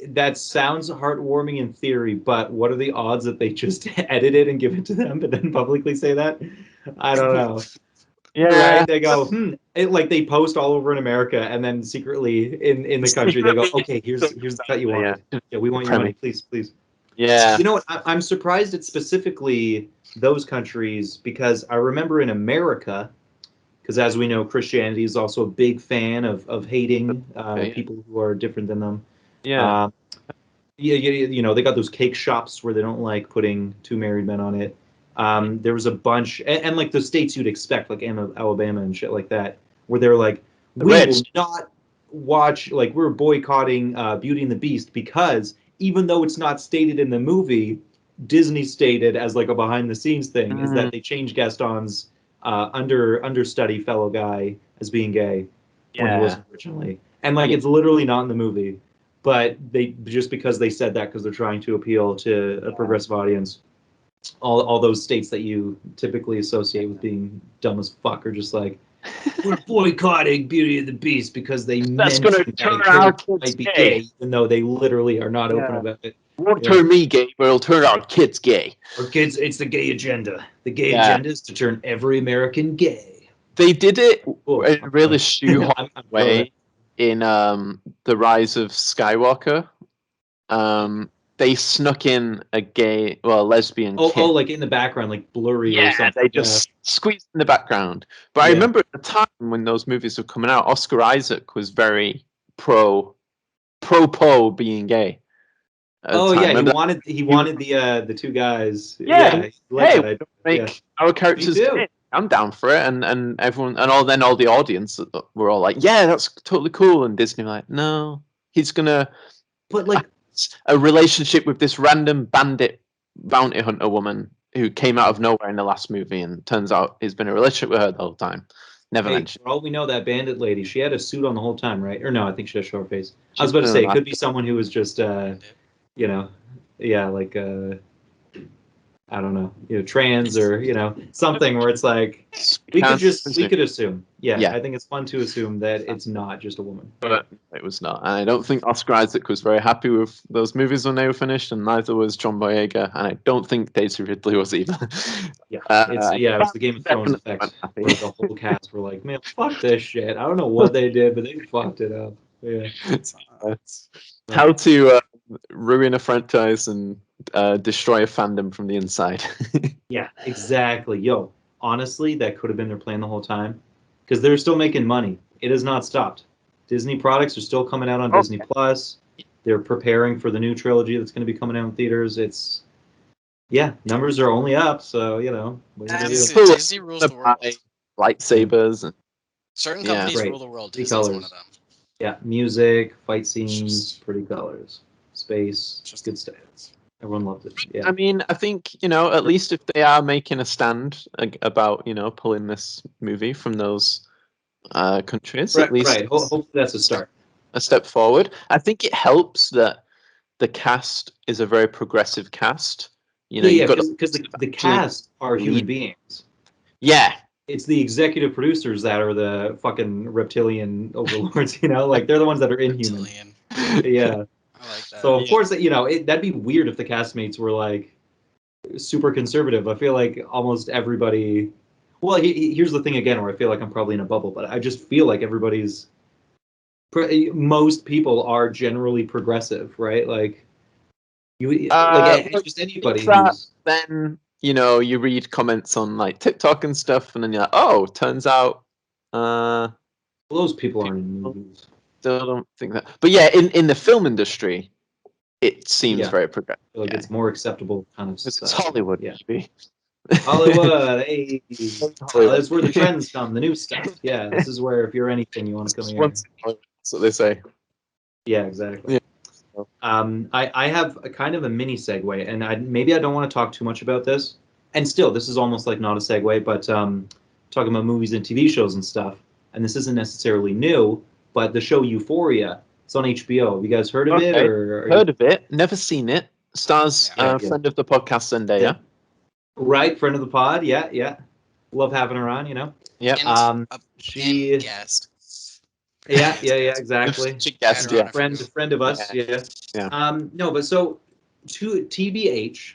that sounds heartwarming in theory, but what are the odds that they just edit it and give it to them, but then publicly say that? I don't know. Yeah. Right? They go, like they post all over in America, and then secretly in the country they go, okay, here's the cut you wanted. Yeah, we want your money, please. Yeah. You know what? I'm surprised it's specifically those countries, because I remember in America, because as we know, Christianity is also a big fan of hating people who are different than them. Yeah. You know, they got those cake shops where they don't like putting two married men on it. There was a bunch, and like the states you'd expect, like Alabama and shit like that, where they're like, we will not watch, like we're boycotting Beauty and the Beast because even though it's not stated in the movie, Disney stated as like a behind the scenes thing is that they changed Gaston's understudy fellow guy as being gay when he wasn't originally, and like it's literally not in the movie, but they just because they said that because they're trying to appeal to a progressive audience. All those states that you typically associate with being dumb as fuck are just like, we're boycotting Beauty and the Beast because they mentioned that a character might be gay, even though they literally are not open about it. Won't turn me gay, but it'll turn our kids gay. Or kids, it's the gay agenda. The gay agenda is to turn every American gay. They did it in a really shoehorned way in The Rise of Skywalker. They snuck in a lesbian kid. Oh, like in the background, like blurry or something. They just squeezed in the background. But I remember at the time when those movies were coming out, Oscar Isaac was very pro Poe being gay. Oh yeah, he wanted the two guys. Yeah, hey, make our characters gay. I'm down for it, and everyone, and all the audience were all like, "Yeah, that's totally cool." And Disney were like, "No, he's gonna put like a relationship with this random bandit bounty hunter woman who came out of nowhere in the last movie, and turns out he's been in a relationship with her the whole time." Never mentioned. For all we know, that bandit lady, she had a suit on the whole time, right? Or no, I think she had a short face. I was about to say it could be someone who was just, like I don't know, trans or something where it's like we could assume. Yeah, I think it's fun to assume that it's not just a woman. But it was not. And I don't think Oscar Isaac was very happy with those movies when they were finished, and neither was John Boyega, and I don't think Daisy Ridley was either. It was the Game of Thrones effect where the whole cast were like, man, fuck this shit. I don't know what they did, but they fucked it up. Yeah. How to ruin a franchise and destroy a fandom from the inside. Yeah, exactly. Yo, honestly, that could have been their plan the whole time, because they're still making money. It has not stopped. Disney products are still coming out on Disney Plus. They're preparing for the new trilogy that's going to be coming out in theaters. Numbers are only up, so Disney rules the world. Lightsabers and certain companies rule the world. Disney's one of them. Yeah, music, fight scenes, pretty colors, space, just good stuff. Everyone loved it. Yeah. I mean, I think, at least if they are making a stand about, pulling this movie from those countries, at least hopefully that's a start. A step forward. I think it helps that the cast is a very progressive cast. Because the cast are human beings. Yeah. It's the executive producers that are the fucking reptilian overlords, like they're the ones that are inhuman. Yeah. I like that. So of course, that'd be weird if the castmates were like super conservative. I feel like almost everybody. Well, here's the thing again, where I feel like I'm probably in a bubble, but I just feel like most people are generally progressive, right? Like just anybody. Then you read comments on like TikTok and stuff, and then you're like, oh, turns out those people aren't in movies. Still don't think that, but yeah, in the film industry, it seems very progressive. Like it's more acceptable kind of stuff. It's Hollywood, maybe. Hollywood, hey, that's where the trends come, the new stuff. Yeah, this is where if you're anything, you want to come here. That's what they say. Yeah, exactly. Yeah. I have a kind of a mini segue, and maybe I don't want to talk too much about this. And still, this is almost like not a segue, but talking about movies and TV shows and stuff. And this isn't necessarily new, but the show Euphoria It's on HBO. Have you guys heard of it? Okay. Or Heard of it? Never seen it. Stars Yeah. friend of the podcast Zendaya. Right, friend of the pod. Yeah, yeah. Love having her on. Yep. And She. guest. Yeah, Previous yeah, yeah. guest. Exactly. She Had guessed, her on yeah. a few. Friend of us. Yeah. Yeah. No, but so to TBH,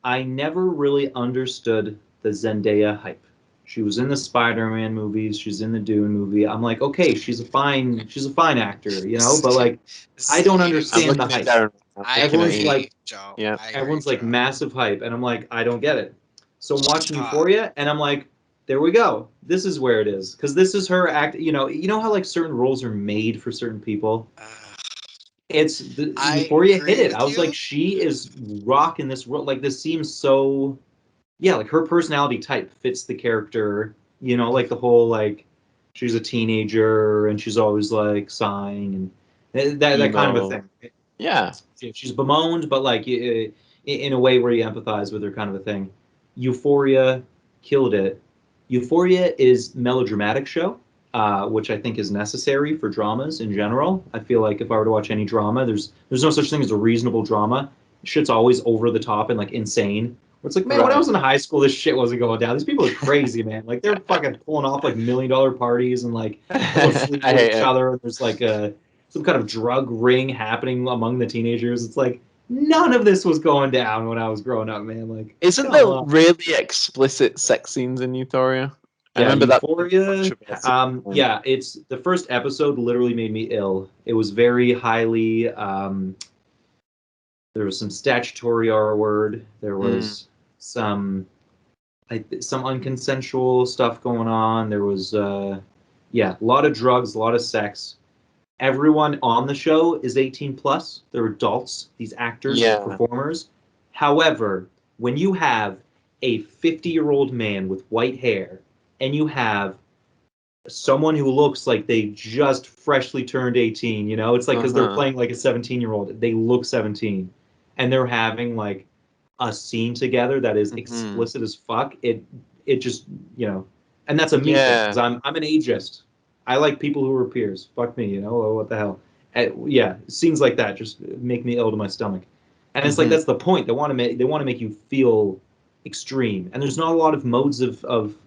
I never really understood the Zendaya hype. She was in the Spider-Man movies. She's in the Dune movie. I'm like, okay, she's a fine actor, But like, I don't I'm understand the looking at hype. Derron. I'm I looking at Everyone's agree, you. like, Joe. Yeah. I agree, everyone's like Joe. massive hype, and I'm like, I don't get it. So I'm watching Stop. Euphoria, and I'm like, there we go. This is where it is, because this is her act. You know how like certain roles are made for certain people. It's the I Euphoria hit agree it. with I was you. like, she is rocking this world. Like this seems so, yeah, like her personality type fits the character. Like the whole like she's a teenager and she's always like sighing and that kind of a Emo. thing. Yeah. She's bemoaned, but like in a way where you empathize with her, kind of a thing. Euphoria killed it. Euphoria is melodramatic show, which I think is necessary for dramas in general. I feel like if I were to watch any drama, there's no such thing as a reasonable drama. Shit's always over the top and like insane. Where it's like, man, when I was in high school, this shit wasn't going down. These people are crazy, man. Like they're fucking pulling off like $1 million parties and like everyone's I sleeping with hate each it. other. And there's like some kind of drug ring happening among the teenagers. It's like none of this was going down when I was growing up, man. Like, Isn't come there on. really explicit sex scenes in Euphoria? I Yeah, remember that being Euphoria. controversial. Yeah, it's the first episode literally made me ill. It was very highly. There was some statutory R word. There was some some unconsensual stuff going on. There was yeah, a lot of drugs, a lot of sex. Everyone on the show is 18 plus. They're adults, these actors, these Yeah. performers. However, when you have a 50-year-old man with white hair and you have someone who looks like they just freshly turned 18, it's like because they're playing like a 17-year-old, they look 17 and they're having like a scene together that is explicit as fuck. It just, and that's a me thing because Yeah. I'm an ageist. I like people who are peers. Fuck me, what the hell? Yeah, scenes like that just make me ill to my stomach. And it's like that's the point. They want to make you feel extreme. And there's not a lot of modes of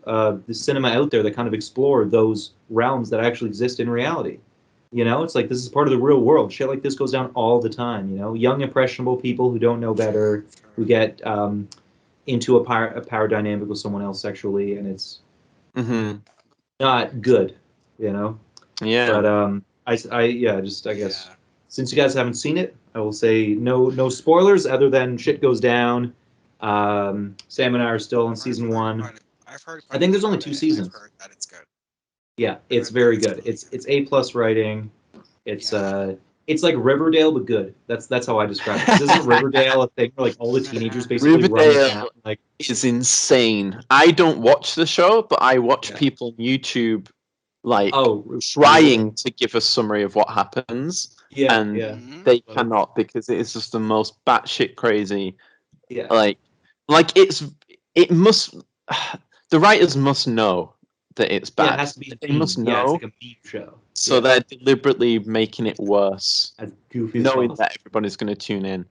the cinema out there that kind of explore those realms that actually exist in reality. It's like this is part of the real world. Shit like this goes down all the time. Young impressionable people who don't know better, who get into a power dynamic with someone else sexually, and it's not good. Yeah. But yeah, just I guess Yeah. since you guys haven't seen it, I will say no spoilers other than shit goes down. Sam and I are still on season one. I've heard I quite a think bit there's only about 2 it, and I've seasons. heard that it's good. Yeah, I've it's heard that very it's good. really It's A+ rating. It's Yeah. it's like Riverdale but good. That's how I describe it. 'Cause isn't Riverdale a thing where like all the teenagers basically run the town? Riverdale Like is insane. I don't watch the show, but I watch Yeah. people on YouTube like Oh, trying to give a summary of what happens, yeah, and yeah, Mhm. they cannot because it is just the most batshit crazy. yeah. Like it must the writers must know that it's Yeah, it bad. has to be a They must meme. Yeah, it's know, like a meme show. so Yeah, they're deliberately making it worse, as goofy as knowing possible. that everybody's going to tune in.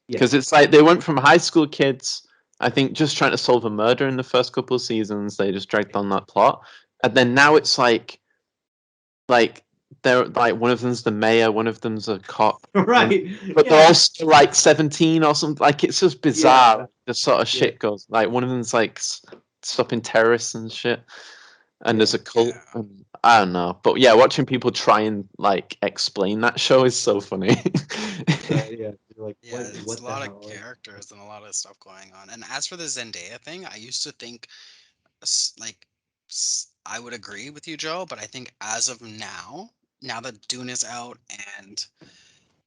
Yeah. Because it's like they went from high school kids, I think, just trying to solve a murder in the first couple of seasons. They just dragged on that plot, and then now it's like they're like one of them's the mayor, one of them's a cop, Right. but they're Yeah. all still like 17 or something. Like it's just bizarre. Yeah. The sort of Yeah. shit goes like one of them's like stopping terrorists and shit, and there's Yeah. a cult. Yeah. And I don't know, but yeah, watching people try and like explain that show is so funny. Yeah. You're like, Yeah, it's what a the lot of hell? characters and a lot of stuff going on. And as for the Zendaya thing, I used to think, like, I would agree with you, Joe, but I think as of now that Dune is out and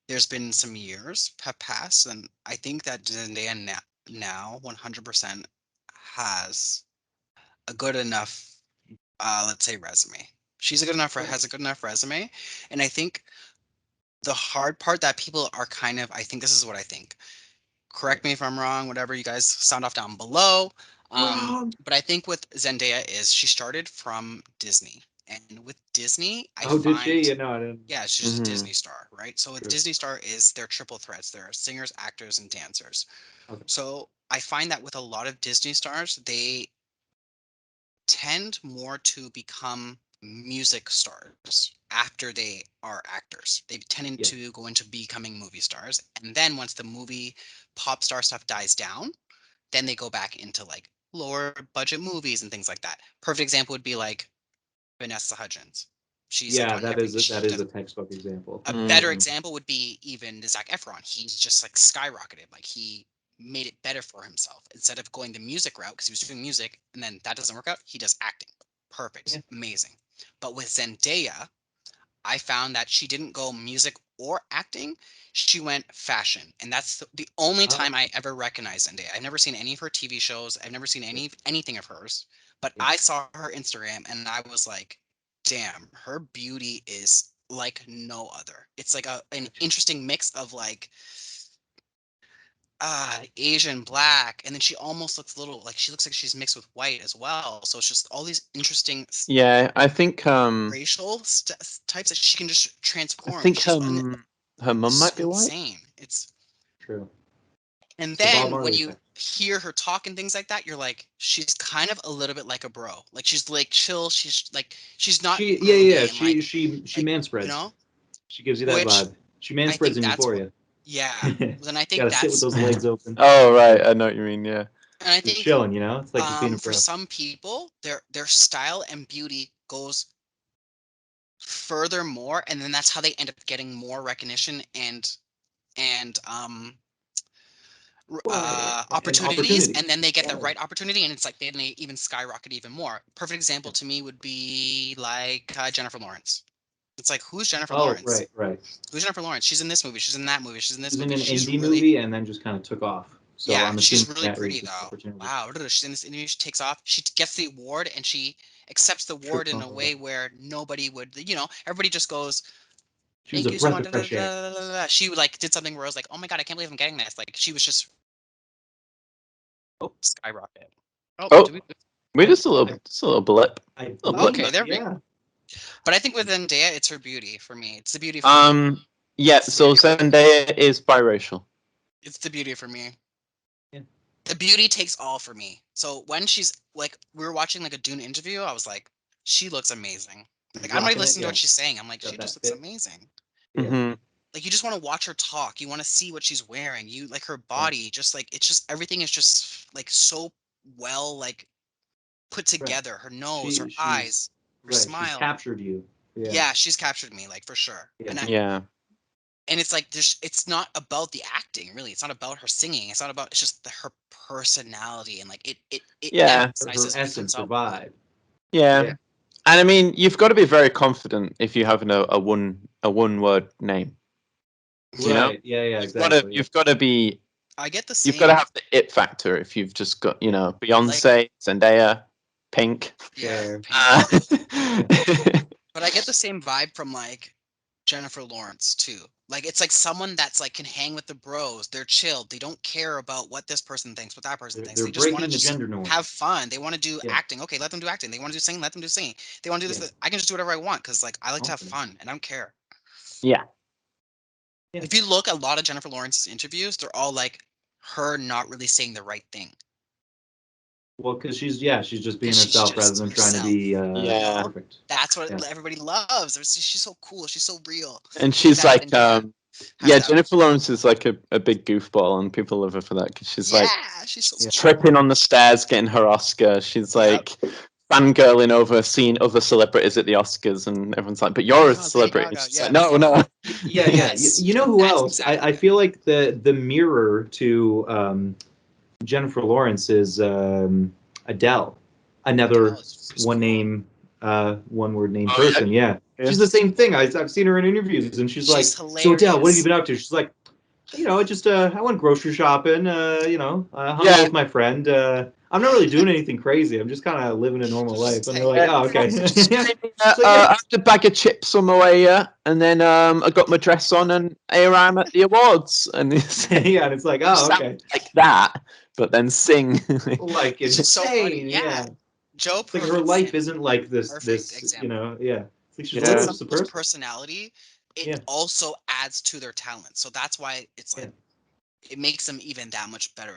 there's been some years have passed, and I think that Zendaya now 100% has a good enough, let's say, resume. She's a good enough, Right. has a good enough resume, and I think the hard part that people are kind of, I think this is what I think. Right. Correct me if I'm wrong, whatever you guys sound off down below. Wrong. But I think with Zendaya is she started from Disney. And with Disney, I Oh, did find she? You know, I didn't. yeah, she's just a Mhm. Disney star, right? So with True. Disney Star is their triple threats. There are singers, actors, and dancers. Okay. So I find that with a lot of Disney stars, they tend more to become music stars after they are actors. They tend Yeah. to go into becoming movie stars. And then once the movie pop star stuff dies down, then they go back into like lower budget movies and things like that. Perfect example would be like Vanessa Hudgens. She's like Yeah, on every that she is does a textbook example. a better Mm. example would be even Zac Efron. He's just like skyrocketed. Like he made it better for himself instead of going the music route because he was doing music and then that doesn't work out. He does acting. Perfect, Yeah. amazing. But with Zendaya, I found that she didn't go music or acting. She went fashion, and that's the only Oh, time I ever recognized Zendaya. I've never seen any of her TV shows. I've never seen anything of hers. But yeah. I saw her Instagram, and I was like, "Damn, her beauty is like no other." It's like an interesting mix of like Asian, black, and then she almost looks a little like she looks like she's mixed with white as well. So it's just all these interesting Yeah, I think racial types that she can just I transform. think her mum It's might so be white. insane. It's True. and The Bob then when Marley you effect. hear her talk and things like that, you're like, she's kind of a little bit like a bro. Like she's like chill. She's like she's not Yeah. girly and like She like you manspreads. know, She gives you that which vibe. She I manspreads think in that's what. Euphoria. Yeah. Then I think Gotta sit with that's those legs open. Oh right, I know what you mean. Yeah. and I Just think chilling, you know? It's like just being a for bro. some people their style and beauty goes furthermore and then that's how they end up getting more recognition and Well, an opportunities opportunity. and then they get the Yeah. right opportunity and it's like then they even skyrocket even more. Perfect example to me would be like Jennifer Lawrence. It's like who's Jennifer Oh, Lawrence? right, right. Who's Jennifer Lawrence? She's in this movie, she's in that movie, she's in She this was in movie. an She's indie really movie and then just kind of took off. So yeah, I'm she's assuming really that pretty is an though. opportunity. Wow, she's in this interview, she takes off, she gets the award and she accepts the True. award in a way where nobody would, everybody just goes, She was thank a you so breath much. of fresh air. She like did something where I was like, oh my god, I can't believe I'm getting this. Like she was just skyrocket. Oh, Oh, do we? we I, just a little blip. I A little blip. Okay, believe, there we go. yeah. But I think with Zendaya, it's her beauty for me. It's the beauty for me. Yeah. It's the So beauty for me. Zendaya is biracial. It's the beauty for me. Yeah. The beauty takes all for me. So when she's like, we were watching like a Dune interview, I was like, she looks amazing. She's Like I'm not even rocking it, listening to yeah. what she's saying. I'm like, she Got just that looks fit. amazing. Yeah. Hmm. Like you just want to watch her talk. You want to see what she's wearing. You like her Right. body. Just like it's just everything is just like so well like put Right. together. Her nose, her She's eyes, her right. She's smile. captured you. Yeah. Yeah, she's captured me like for sure. Yeah. Yeah. And it's like it's not about the acting really. It's not about her singing. It's not about it's just her personality and like it Yeah. Her emphasizes what comes essence, her out. vibe. Yeah. Yeah. And I mean, you've got to be very confident if you have a one word name. You know, Right. Yeah. Exactly. Yeah. you've got to be I get the you've got to same have the it factor. If you've just got Yeah. like Beyonce, Zendaya, Pink. yeah, Cher. Pink. Uh, But I get the same vibe from like Jennifer Lawrence too. Like it's like someone that's like can hang with the bros. They're chilled. They don't care about what this person thinks, what that person thinks. They're They just want to breaking the just gender norm. have fun. They want to do Yeah. acting. Okay, let them do acting. They want to do singing. Let them do singing. They want to do Yeah. this. I can just do whatever I want because like I like to have Confident. fun and I don't care. yeah, Yeah. If you look at a lot of Jennifer Lawrence's interviews, they're all like her not really saying the right thing. Well, because she's she's just being Because she's herself rather just than trying to herself. be yeah. perfect. That's what Yeah. everybody loves. She's so cool. She's so real. And I think she's that like, Zendaya has yeah, that. Jennifer Lawrence is like a big goofball, and people love her for that because she's like Yeah, she's so Yeah. sweet. tripping on the stairs, getting her Oscar. She's Yep. like fangirling over seeing other celebrities at the Oscars, and everyone's like, "But Oh you're my a God, Lady celebrity." And Gaga. she's like, Yeah. "No, no." Yeah. Yes, You know who that's else? exactly I it. feel like the mirror to Jennifer Lawrence is Adele, Adele another is just one cool. name, one word name Oh yeah, person. Yeah, yeah. she's the same thing. I've seen her in interviews, and she's She's like, "So Adele, what have you hilarious. been up to?" She's like, I just I went grocery shopping. I hung out Yeah. with my friend. I'm not really doing anything crazy. I'm just kind of living a normal life. Just And they're hanging like, Yeah, out. oh, okay. Yeah. I So yeah, had a bag of chips on my way here, and then I got my dress on, and here I am at the awards. And it's, yeah, and it's like, you oh, sound okay. like that, but then sing. Like It's just so funny. insane. Yeah. Yeah. Joe It's like her Perfect life Simp, isn't like this. perfect This, example. yeah. It's like she's It's like Yeah. literally just a someone's person. personality, it Yeah. also adds to their talent. So that's why it's like Yeah. it makes them even that much better.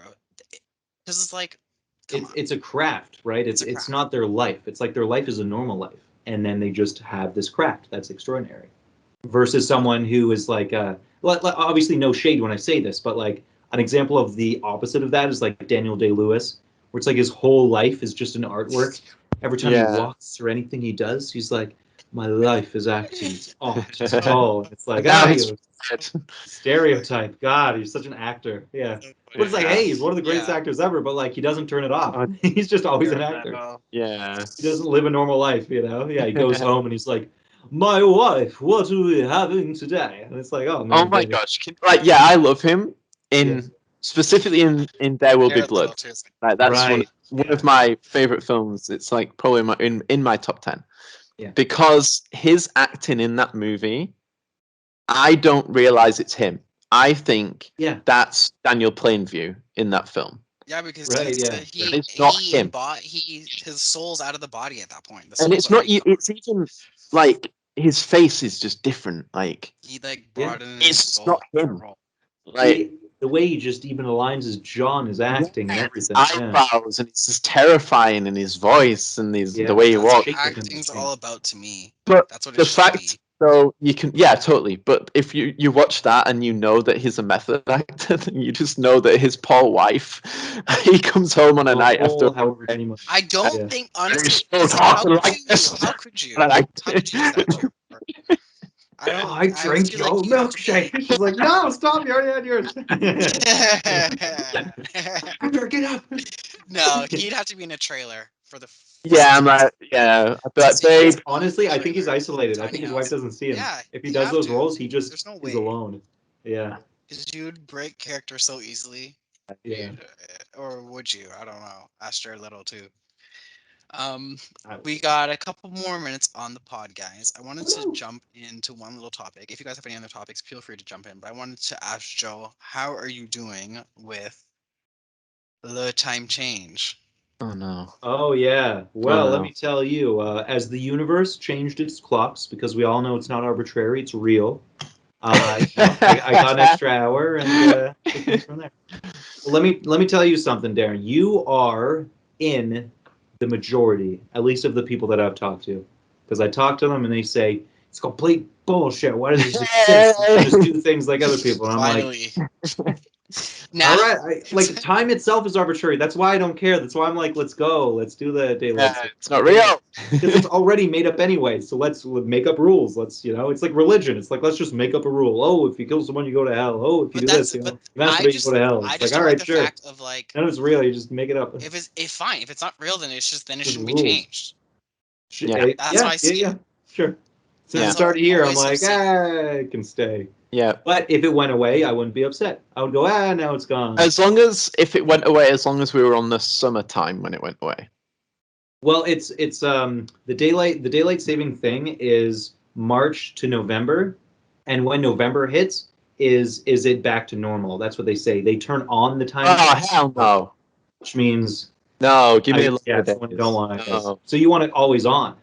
Because it's like, come on, It's a craft, right? it's a It's craft. not their life. It's like their life is a normal life, and then they just have this craft that's extraordinary. Versus someone who is like, obviously no shade when I say this, but like an example of the opposite of that is like Daniel Day-Lewis, where it's like his whole life is just an artwork. Every time he Yeah. walks or anything he does, he's like, my life is acting. It's art. It's Oh, all. And it's like, And now ah, he's you dead. stereotype. God, he's such an actor. Yeah. so But it's like, Yeah. hey, he's one of the greatest Yeah. actors ever, but like he doesn't turn it off. Oh, He's just always an I actor. know. yeah. He doesn't live a normal life, you know? Yeah, he goes home and he's like, my wife, what are we having today? And it's like, oh Oh man, my baby. gosh. Like, yeah, I love him Yeah. specifically in There Will Be Jared Leto Blood. too. Like, that's Right. one Yeah. of my favorite films. It's like probably in my top 10. Yeah. Because his acting in that movie, I don't realize it's him. I think Yeah. that's Daniel Plainview in that film. Yeah, because Right, yeah. And it's not him. his soul's out of the body at that point. The And soul's it's not already gone. it's even like his face is just different. Like, He like Yeah. brought in his it's just soul not to that him. role. Like, The way he just even aligns his jaw and his acting and his everything. Yeah. eyebrows, and it's just terrifying in his voice and the Yeah. way he That's what walks. Shape of him acting's looking. all about to me. But That's what it the should fact, be. so you can, yeah, totally. But if you watch that and you know that he's a method actor, then you just know that his poor wife, he comes home on a night after. However many months. I don't Yeah. think And honestly. he's still It's like, talking like this. how could you? And I, How could you do that to your partner? I don't. I I always drink feel your like you have to milkshake. She's like, no, stop. You already had yours. Get up. No, he'd have to be in a trailer for the yeah, I'm 6 months. like, yeah, I'd be like, Stay babe. Honestly, I think he's trailer, isolated. I tiny think his wife house. doesn't see him. Yeah, If he you does have those to. roles, he just There's no is way. alone. Yeah. Because you'd break character so easily. Yeah. You'd, or would you? I don't know. Ask Jared Little too. I- We got a couple more minutes on the pod, guys. I wanted to jump into one little topic. If you guys have any other topics, feel free to jump in. But I wanted to ask Joe, how are you doing with the time change? Oh no. Oh yeah. Oh Well, let no. me tell you. As the universe changed its clocks, because we all know it's not arbitrary, it's real. I got an extra hour, and it comes from there. Well, let me tell you something, Darren. You are in the majority, at least of the people that I've talked to, because I talk to them and they say it's complete bullshit. Why does this exist? You should just do things like other people. And I'm like, Finally. Now, all right, like time itself is arbitrary. That's why I don't care. That's why I'm like, let's go. Let's do the daylight. Yeah, it's not real. Because it's already made up anyway. So let's make up rules. Let's, it's like religion. It's like, let's just make up a rule. Oh, if you kill someone, you go to hell. Oh, if you but do this, but you masturbate, you go to hell. I It's just like, don't all like right, the sure. fact of like None of it's real. You just make it up. if fine if it's not real then it's just then it Just shouldn't be rules. changed. Yeah. That's how I see it. Sure. Since Yeah. it started here, I'm Always like, see- I can stay. Yeah. But if it went away, I wouldn't be upset. I would go, now it's gone. As long as if it went away, as long as we were on the summertime when it went away. Well, it's the daylight saving thing is March to November, and when November hits, is it back to normal? That's what they say. They turn on the time, Oh hell no. which means no. Give me yeah, longer it's the one you don't want, I guess. No. So you want it always on.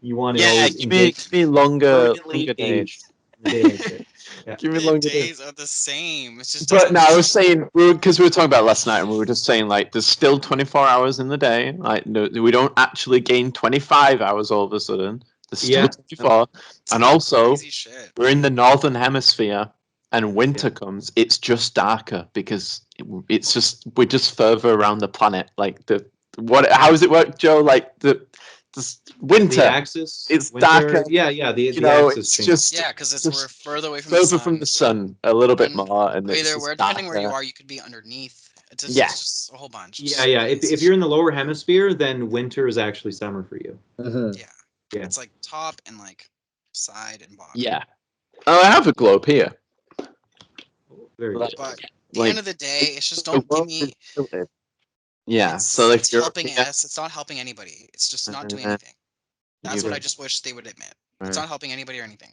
You want it Yeah, always give me longer permanently days. aged. Yeah. Give me The longer days. days are the same. It's just But doesn't no, I was saying because we were talking about it last night, and we were just saying like there's still 24 hours in the day. Like no, we don't actually gain 25 hours all of a sudden. There's still Yeah. 24, and also crazy shit. we're in the northern hemisphere, and winter comes. It's just darker because it's just we're just further around the planet. Like the what? How does it work, Joe? Like the winter. The axis. It's winter, darker. Yeah. The It's axis changes. just Yeah, because we're just further away from the further sun. from the sun a little bit And more, and it's either just where depending where you darker. are, you could be underneath. It's Yeah. just a whole bunch. Yeah. If you're in the lower hemisphere, then winter is actually summer for you. Yeah. Yeah. It's like top and like side and bottom. Yeah. Oh, I have a globe here. Very Like- good. But at the end of the day, it's just the don't give world me. is tilted. Yeah. It's, So like it's you're helping yeah, us. It's not helping anybody. It's just not doing uh, anything. That's what you- I just wish they would admit. It's not helping anybody or anything.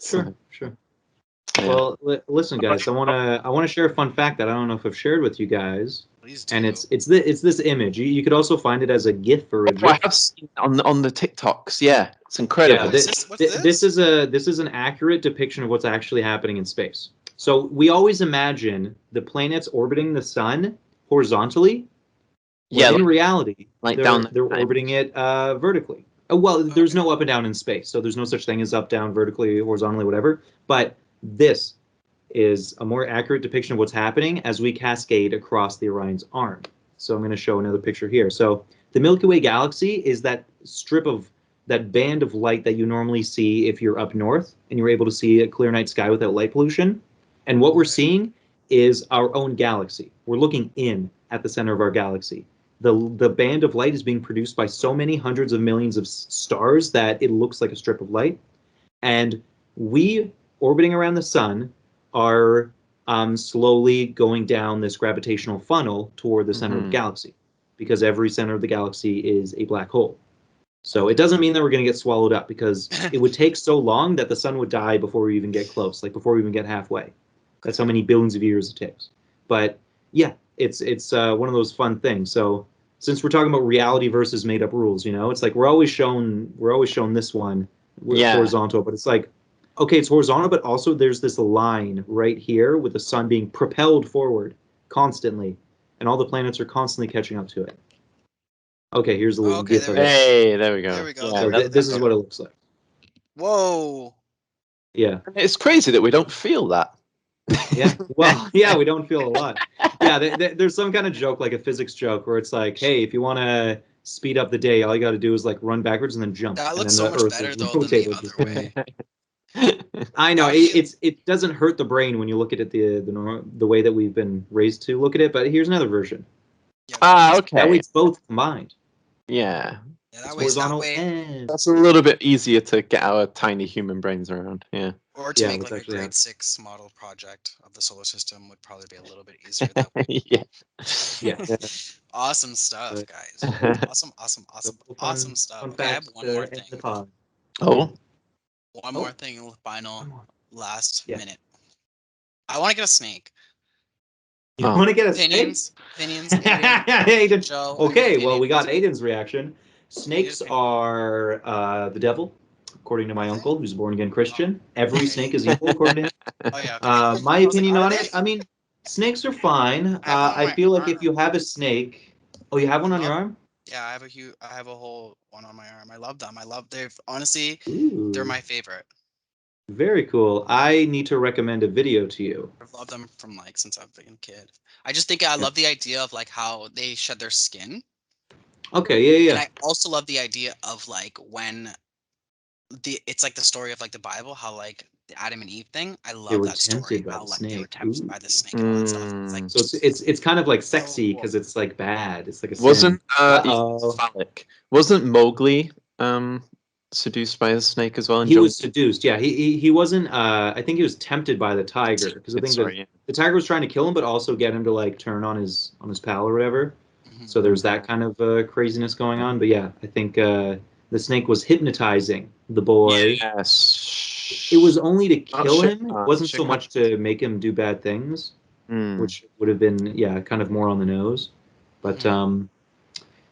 Sure. Yeah. Well, listen, guys. I wanna share a fun fact that I don't know if I've shared with you guys. Please do. And it's this image. You could also find it as a GIF or a Oh, I GIF. have seen on the TikToks. Yeah, it's incredible. Yeah, What's this? this is an accurate depiction of what's actually happening in space. So we always imagine the planets orbiting the sun horizontally. Yeah, When in reality, like they're down the they're time. orbiting it vertically. Well, there's Okay. no up and down in space, so there's no such thing as up, down, vertically, horizontally, whatever. But this is a more accurate depiction of what's happening as we cascade across the Orion's arm. So I'm going to show another picture here. So the Milky Way galaxy is that that band of light that you normally see if you're up north and you're able to see a clear night sky without light pollution. And what we're Right. seeing is our own galaxy. We're looking in at the center of our galaxy. The band of light is being produced by so many hundreds of millions of stars that it looks like a strip of light. And we, orbiting around the sun, are slowly going down this gravitational funnel toward the center of the galaxy, because every center of the galaxy is a black hole. So it doesn't mean that we're going to get swallowed up, because it would take so long that the sun would die before we even get close, like before we even get halfway. That's how many billions of years it takes. But yeah, it's one of those fun things. So since we're talking about reality versus made up rules, it's like we're always shown this one horizontal, but it's like, okay, it's horizontal, but also there's this line right here with the sun being propelled forward constantly, and all the planets are constantly catching up to it. Okay, here's a little Okay, GIF there of we it. go. Hey, there we go. There we go. Yeah, So this is what it looks like. Whoa. Yeah. It's crazy that we don't feel that. Yeah. Well, yeah, we don't feel a lot. Yeah, there's some kind of joke, like a physics joke, where it's like, hey, if you want to speed up the day, all you got to do is like run backwards and then jump, That and looks then so the much Earth better will though than rotate the like other this. way. I know That would be- it doesn't hurt the brain when you look at it the way that we've been raised to look at it, but here's another version. Yeah, that way- That way Okay. it's both combined. Yeah, Yeah, It's that way. horizontal and that's a little bit easier to get our tiny human brains around. Yeah. Or to yeah, make what's like a actually grade happening. 6 model project of the solar system would probably be a little bit easier that way. Yeah. Yeah. Awesome stuff, But guys. Awesome, awesome, awesome, so awesome stuff. fun Okay, I have facts one more to end the thing. pod. Oh. One more thing, final, Come on. last Yeah. minute. I want to get a snake. You Oh. want to get a snake? Opinions, Aidan, Aidan. Joe. Okay, well, we got Aidan's reaction. Snakes opinion. are the devil, according to my Are they? uncle, who's a born again Christian. Every Okay. snake is evil, according to him. Oh yeah. Okay. My I was like, opinion are on they? it, I mean, snakes are fine. I have one on I my feel like arm. if you have a snake, oh, you have one on your arm? Yeah, I have a whole one on my arm. I love them. They've honestly, they're Ooh, my favorite. very cool. I need to recommend a video to you. I've loved them from like since I've been a kid. I just think I Yeah. love the idea of like how they shed their skin. Okay, yeah, And yeah. I also love the idea of like when it's like the story of like the Bible, how like the Adam and Eve thing. I They love were that story, tempted by how the like they were snake. tempted Ooh. by the snake and all that stuff. It's like So it's kind of like so sexy cool. because it's like bad. It's like a sin. Wasn't Uh-oh. phallic? Wasn't Mowgli seduced by a snake as well? In He was Jungle? seduced. Yeah, he wasn't. I think he was tempted by the tiger, because I think Sorry, yeah. the tiger was trying to kill him, but also get him to like turn on his pal or whatever. Mhm. So there's that kind of craziness going on. But yeah, I think the snake was hypnotizing the boy. Yes. It was only to kill shit, him. It wasn't shit so much to make him do bad things, Hmm. which would have been kind of more on the nose. But Mhm.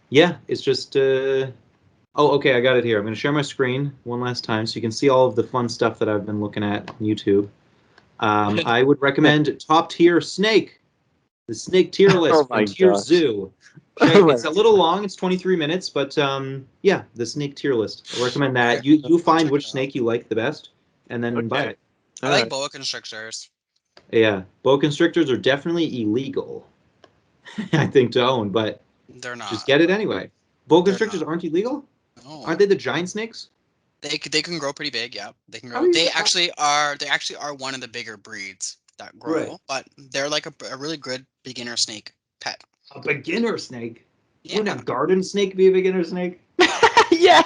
yeah, it's just. Oh, okay, I got it here. I'm going to share my screen one last time so you can see all of the fun stuff that I've been looking at on YouTube. I would recommend Top Tier Snake, the snake tier list Oh from my Tier gosh. Zoo. Oh my It's a little long. It's 23 minutes, but yeah, the snake tier list. I recommend that. Okay. You find check which it out. snake you like the best, and then buy Okay. it. I like boa constrictors. Yeah, boa constrictors are definitely illegal, I think, to own, but They're not. just get it anyway. Boa They're constrictors not. aren't illegal? No. Aren't they the giant snakes? They can grow pretty big, yeah. They can How grow. do you- They actually are one of the bigger breeds that grow, Right. but they're like a really good beginner snake pet. A beginner snake? Yeah. Wouldn't a garden snake be a beginner snake? Yeah.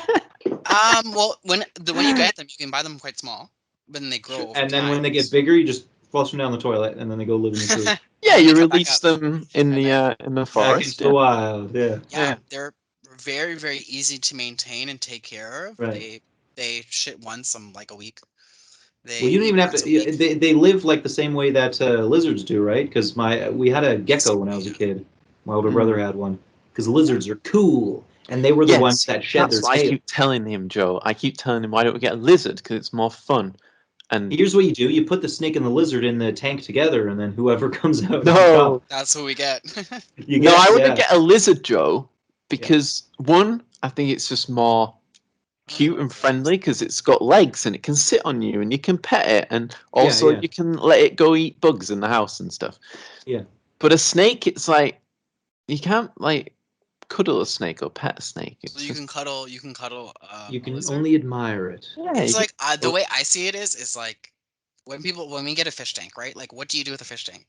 Well, when you get them, you can buy them quite small, but then they grow over And then time. when they get bigger, you just flush them down the toilet, and then they go live in the tree. Yeah, Then you they come back release up. them in the Back forest. into the wild, yeah. Yeah, Yeah. they're very very easy to maintain and take care of. Right. They shit once like a week. They Well, you don't eat even have once to. a week. They live like the same way that lizards do, right? Because we had a gecko when I was a kid. My older brother had one because lizards are cool, and they were the ones that shed their That's what I tail. keep telling him, Joe. I keep telling him, why don't we get a lizard? Because it's more fun. And Here's what you do: you put the snake and the lizard in the tank together, and then whoever comes out on no, top, That's what we get. you no, get. I wouldn't Yeah. get a lizard, Joe, because one, I think it's just more cute and friendly because it's got legs and it can sit on you and you can pet it, and also yeah. you can let it go eat bugs in the house and stuff. Yeah. But a snake, it's like you can't like cuddle a snake or pet a snake. It's So you just, can cuddle. You can cuddle. You A can lizard. only admire it. yeah, It's you like can- the way I see it is like when we get a fish tank, right? Like, what do you do with a fish tank?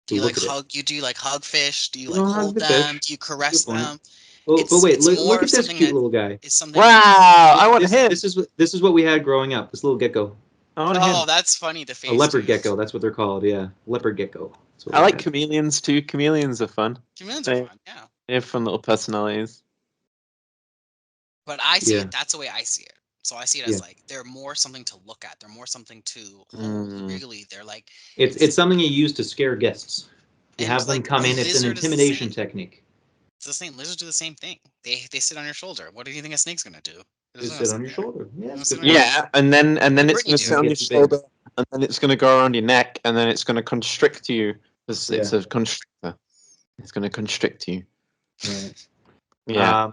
Do you You like look at it. hug? You do you like hug fish? Do you You like don't hug hold the them? fish. Do you That's a caress good point. them? But wait, It's more look of at this something cute that little guy. is something. wow, I want him. This is what we had growing up. This little gecko, I want Oh, him. that's funny. The a face. leopard too. gecko. That's what they're called. Yeah, leopard gecko. That's what I we like had. chameleons too. Chameleons are fun. Chameleons They are fun. Yeah. they have fun little personalities. But I see Yeah. it. That's the way I see it. So I see it Yeah. as like they're more something to look at. They're more something to hold. Mm. Really, they're like It's something you use to scare guests. You and have them like come a in. It's an lizard is the intimidation same. technique. It's the same. Lizards do the same thing. They sit on your shoulder. What do you think a snake's gonna do? It's Just gonna sit on your there. shoulder. Yeah, It's that's gonna good sit on point. your Yeah, and then Like it's Britney going to do. sit on your Get too big. shoulder, and then it's going to go around your neck, and then it's going to constrict you. It's Yeah. a constrictor. It's going to constrict you. Right. Yeah.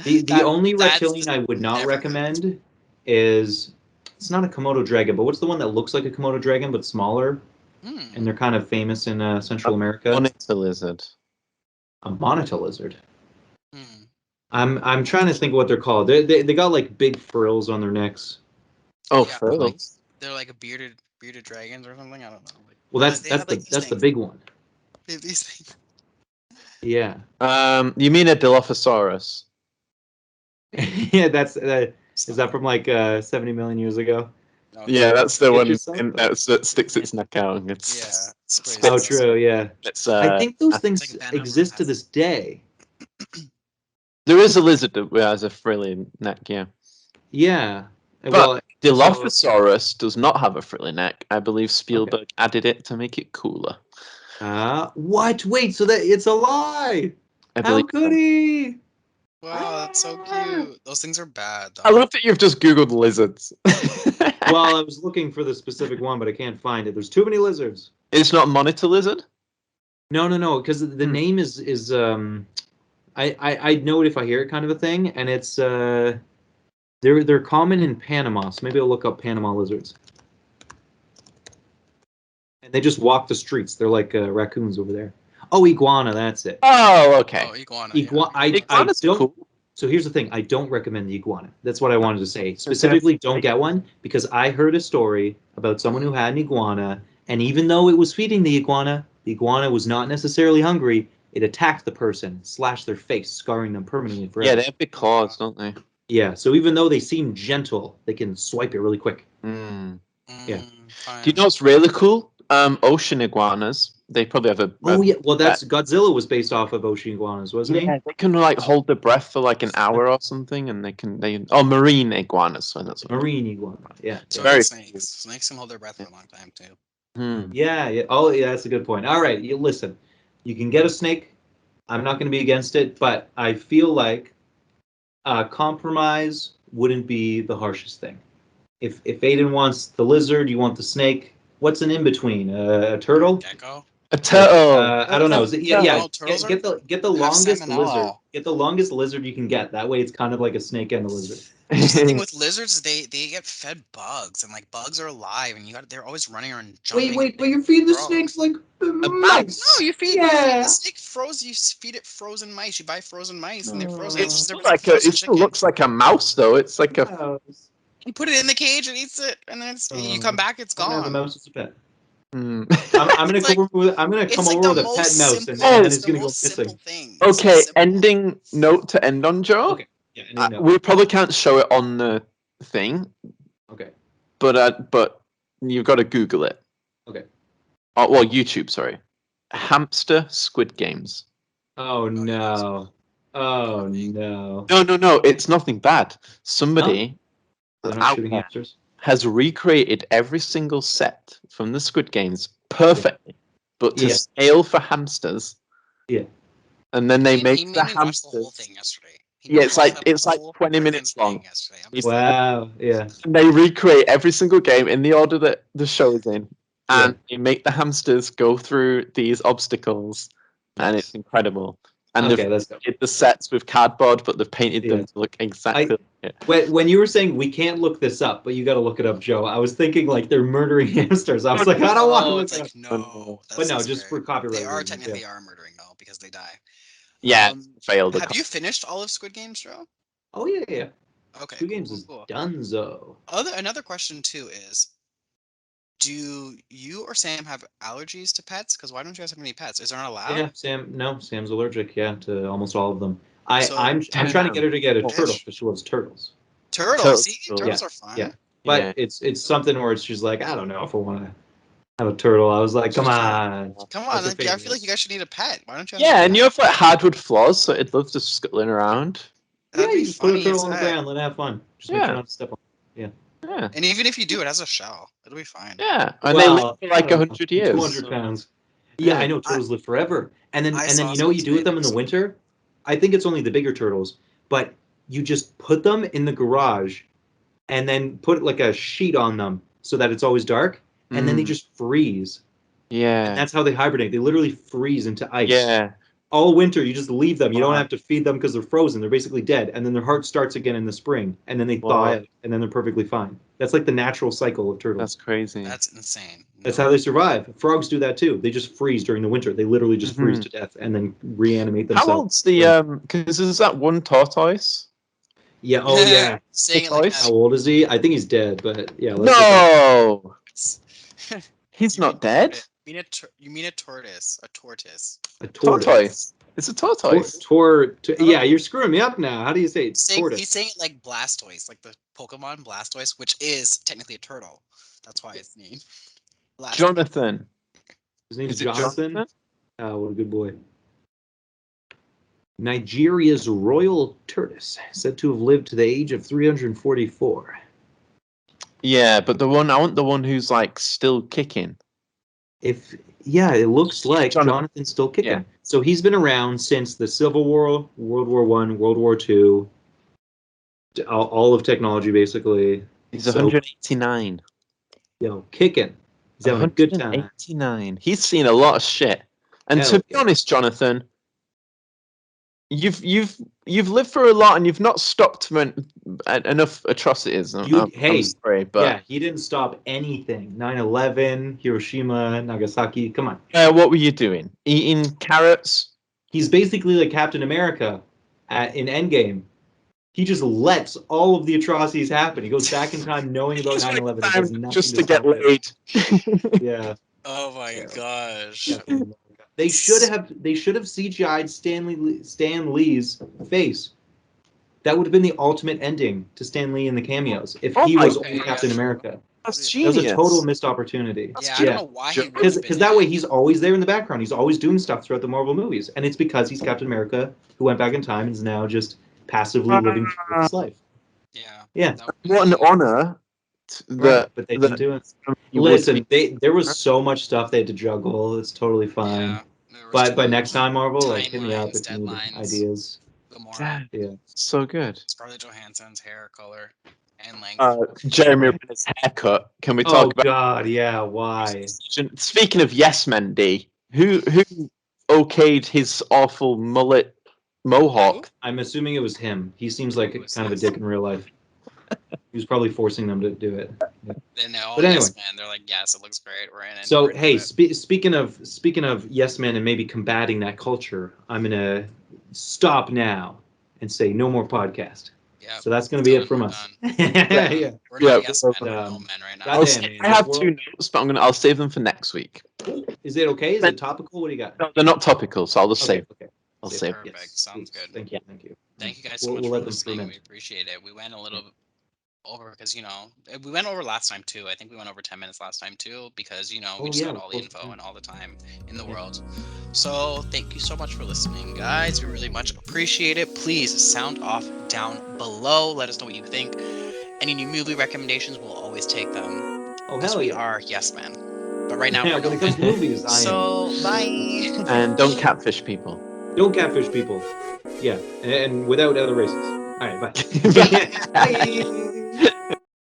The only That's reptilian I would not recommend is it's not a Komodo dragon, but what's the one that looks like a Komodo dragon but smaller? And they're kind of famous in Central America. Monitor lizard. A monitor lizard. Hmm. I'm trying to think of what they're called. They got like big frills on their necks. Oh, Yeah, frills. They're like a bearded dragons or something. I don't know. Like, Well, that's they have, like, these that's the things. big one. They have these things. Yeah. You mean a Dilophosaurus? Yeah, that's is that from like 70 million years ago? No, Yeah, that's the Get one yourself that sticks its neck out. And it's Yeah, it's pretty Oh, sick. true. Yeah. It's I think those It's things like Venom exist to has- this day. there is a lizard that has a frilly neck. Yeah, Yeah. but Well, Dilophosaurus does not have a frilly neck. I believe Spielberg added it to make it cooler. what? Wait, so that it's a lie. I How believe. could he? Wow, that's so cute. Those things are bad though. I love that you've just googled lizards. Well, I was looking for the specific one, but I can't find it. There's too many lizards. It's not monitor lizard. No, because the name is I know it if I hear it kind of a thing, and it's they're common in Panama, so maybe I'll look up Panama lizards. And they just walk the streets. They're like raccoons over there. Oh, iguana, that's it. Oh, okay. Oh, iguana. I Iguana's don't. cool. So here's the thing: I don't recommend the iguana. That's what I wanted to say. Specifically, don't get one because I heard a story about someone who had an iguana, and even though it was feeding the iguana was not necessarily hungry. It attacked the person, slashed their face, scarring them permanently forever. Yeah, they have big claws, don't they? Yeah. So even though they seem gentle, they can swipe it really quick. Mm. Yeah. Fine. Do you know what's really cool? Ocean iguanas. They probably have a. Oh yeah. Well, that's Godzilla was based off of ocean iguanas, wasn't he? Yeah, they can like hold their breath for like an hour or something, and marine iguanas. So that's what Marine iguana. Yeah. So very can snakes. Snakes can hold their breath for a long time too. Yeah. Oh, yeah. That's a good point. All right. You listen. You can get a snake. I'm not going to be against it, but I feel like compromise wouldn't be the harshest thing. If Aidan wants the lizard, you want the snake. What's an in between? A turtle? Gecko. A turtle. I don't know. Yeah. No, turtles Get the have longest salmonella. lizard. Get the longest lizard you can get. That way, it's kind of like a snake and a lizard. Just the thing with lizards, they get fed bugs, and like bugs are alive, and they're always running around jumping. But you're feeding the Gross. snakes like mouse. No, you feed Yeah. the snake frozen. You feed it frozen mice. You buy frozen mice, and they're frozen. It It's just still like it frozen still chicken. looks like a mouse though. It's like a. Mouse. You put it in the cage and eats it, and then you come back, it's I'm gonna have a gone. mouse as a pet. Hmm. I'm gonna It's like- come over with, I'm gonna It's come like over the with a pet most mouse, simple. and then It's it's the gonna go most simple missing. thing. It's so Okay, simple. ending note to end on, Joe. Okay. Yeah. I know. We probably can't show it on the thing, Okay. but you've got to Google it. Okay. Well, YouTube. Sorry, hamster Squid Games. Oh no. Oh no. No. It's nothing bad. Somebody They're not out shooting there hamsters. has recreated every single set from the Squid Games perfectly, but to Yeah. scale for hamsters. Yeah. and then they He make made the me watch the whole hamsters. thing yesterday. He Yeah, made me it's watch like the it's like whole 20 freaking minutes thing long. yesterday. I'm It's sorry. Wow. Yeah. And they recreate every single game in the order that the show is in, and Yeah. they make the hamsters go through these obstacles, and it's Nice. incredible. And Okay, they've let's go. painted the sets with cardboard, but they've painted them Yeah. to look exactly like it. When you were saying we can't look this up, but you got to look it up, Joe, I was thinking like they're murdering hamsters. I was like, I don't want to Oh, look it's it up. like no, But that's no, so just scary. for copyright They are reasons. Yeah. technically are murdering though because they die. Yeah, failed. Have you finished all of Squid Games, Joe? Oh yeah, yeah. Okay, Two cool, games cool, is cool. donezo. Another question too is, do you or Sam have allergies to pets? Because why don't you guys have any pets? Is there not allowed? Yeah, Sam. No, Sam's allergic. Yeah, to almost all of them. I'm So trying to get her to get a Fish? turtle because she loves turtles. turtles. See, Turtles. turtles Yeah, are fun. yeah. But Yeah. it's something where she's like, I don't know if I want to have a turtle. I was like, come on. Come That's on, her like, yeah, I feel favorite. like you guys should need a pet. Why don't you have Yeah, a and pet? you have like hardwood floors, so it loves just scuttling around. Yeah, That'd be you just put a funny turtle as on the heck. ground, let it have fun. Just make sure Yeah. not to step on. Yeah. And even if you do, it has a shell. It'll be fine. Yeah. And they live for like I don't know, 100 years. 200 pounds. Yeah, I know turtles live forever. And then I and then saw you know what you do with something them in the today that winter? I think it's only the bigger turtles, but you just put them in the garage and then put like a sheet on them so that it's always dark, and then they Mm, just freeze. And yeah. that's how they hibernate. They literally freeze into ice. Yeah. All winter, you just leave them. You don't Wow. have to feed them because they're frozen. They're basically dead. And then their heart starts again in the spring, and then they thaw Wow. out, and then they're perfectly fine. That's like the natural cycle of turtles. That's crazy. That's insane. That's No. how they survive. Frogs do that too. They just freeze during the winter. They literally just freeze Mhm. to death and then reanimate How themselves. old's the because is that one tortoise? Yeah. Oh yeah. Saying it like Tortoise? How old is he? I think he's dead. But yeah, let's No, that. he's You mean not dead. you mean a tortoise? A tortoise. a tortoise. Tortoise. It's a tortoise. Yeah, you're screwing me up now. How do you say it? Tortoise. He's saying it like Blastoise, like the Pokemon Blastoise, which is technically a turtle. That's why it's named Blastoise. Jonathan. His name's Is it Jonathan. Jonathan? Oh, what a good boy. Nigeria's royal tortoise, said to have lived to the age of 344. Yeah, but I want the one who's like still kicking. It looks like Jonathan. Jonathan's still kicking. Yeah. So he's been around since the Civil War, World War One, World War Two, all of technology basically. He's So, 189. Kicking. He's having a good time. 189. He's seen a lot of shit. And Hell to be yeah. honest, Jonathan, you've lived through a lot, and you've not stopped enough atrocities. I'm sorry, but yeah, he didn't stop anything. 9/11, Hiroshima, Nagasaki. Come on. what were you doing? Eating carrots? He's basically like Captain America in Endgame. He just lets all of the atrocities happen. He goes back in time knowing about 9/11 and does nothing Just to get stop it. laid. Yeah. Oh my Yeah. gosh. Captain America. They should have CGI'd Stan Lee's face. That would have been the ultimate ending to Stan Lee in the cameos if Oh he my was God. only Captain America. That's That was genius. a total missed opportunity. Yeah, I don't know why he would have been Because that way he's always there in the background. He's always doing stuff throughout the Marvel movies, and it's because he's Captain America who went back in time and is now just passively living his life. Yeah. Yeah. That would What an be- honor. Right, but they didn't do it. you would Listen, be- there was so much stuff they had to juggle. It's totally fine. Yeah. There was too But much next time, Marvel, like hit me up timelines, if you need deadlines. ideas. Gamora, Yeah. So good. Scarlett Johansson's hair color and length. Jeremy Renner's haircut. Can we Oh talk about? God, yeah. Why? Speaking of Yes Men, D, who okayed his awful mullet mohawk? I'm assuming it was him. He seems like Who was kind of a this? dick in real life. He was probably forcing them to do it. Then all But anyway. yes man, they're like, yes, it looks great. We're in it. So we're into hey, it." speaking of yes men and maybe combating that culture, I'm gonna stop now and say no more podcast. Yeah. So that's gonna be Done, it from we're us. done. yeah. We're Yeah, not yes men, we're um, no men right now. goddamn, man, I have this two world- notes, but I'll save them for next week. Is it okay? Is it topical? What do you got? No, they're not topical, so I'll just save. Okay. I'll Save save. them. Perfect. Yes. Sounds Yes. good. Thank you. Thank you. Thank you guys so We'll much let for them listening. ferment. We appreciate it. We went a little over because we went over last time too. I think we went over 10 minutes last time too because we Oh, just yeah, got of all the course, info yeah. and all the time in the world. So thank you so much for listening, guys. We really much appreciate it. Please sound off down below. Let us know what you think. Any new movie recommendations, we'll always take them. Oh Because hell we yeah. are yes men. But right now Yeah, we're when no it comes to men. movies, I am. So bye. And don't catfish people. Don't catfish people. Yeah, and without other races. All right, bye. Bye. Bye.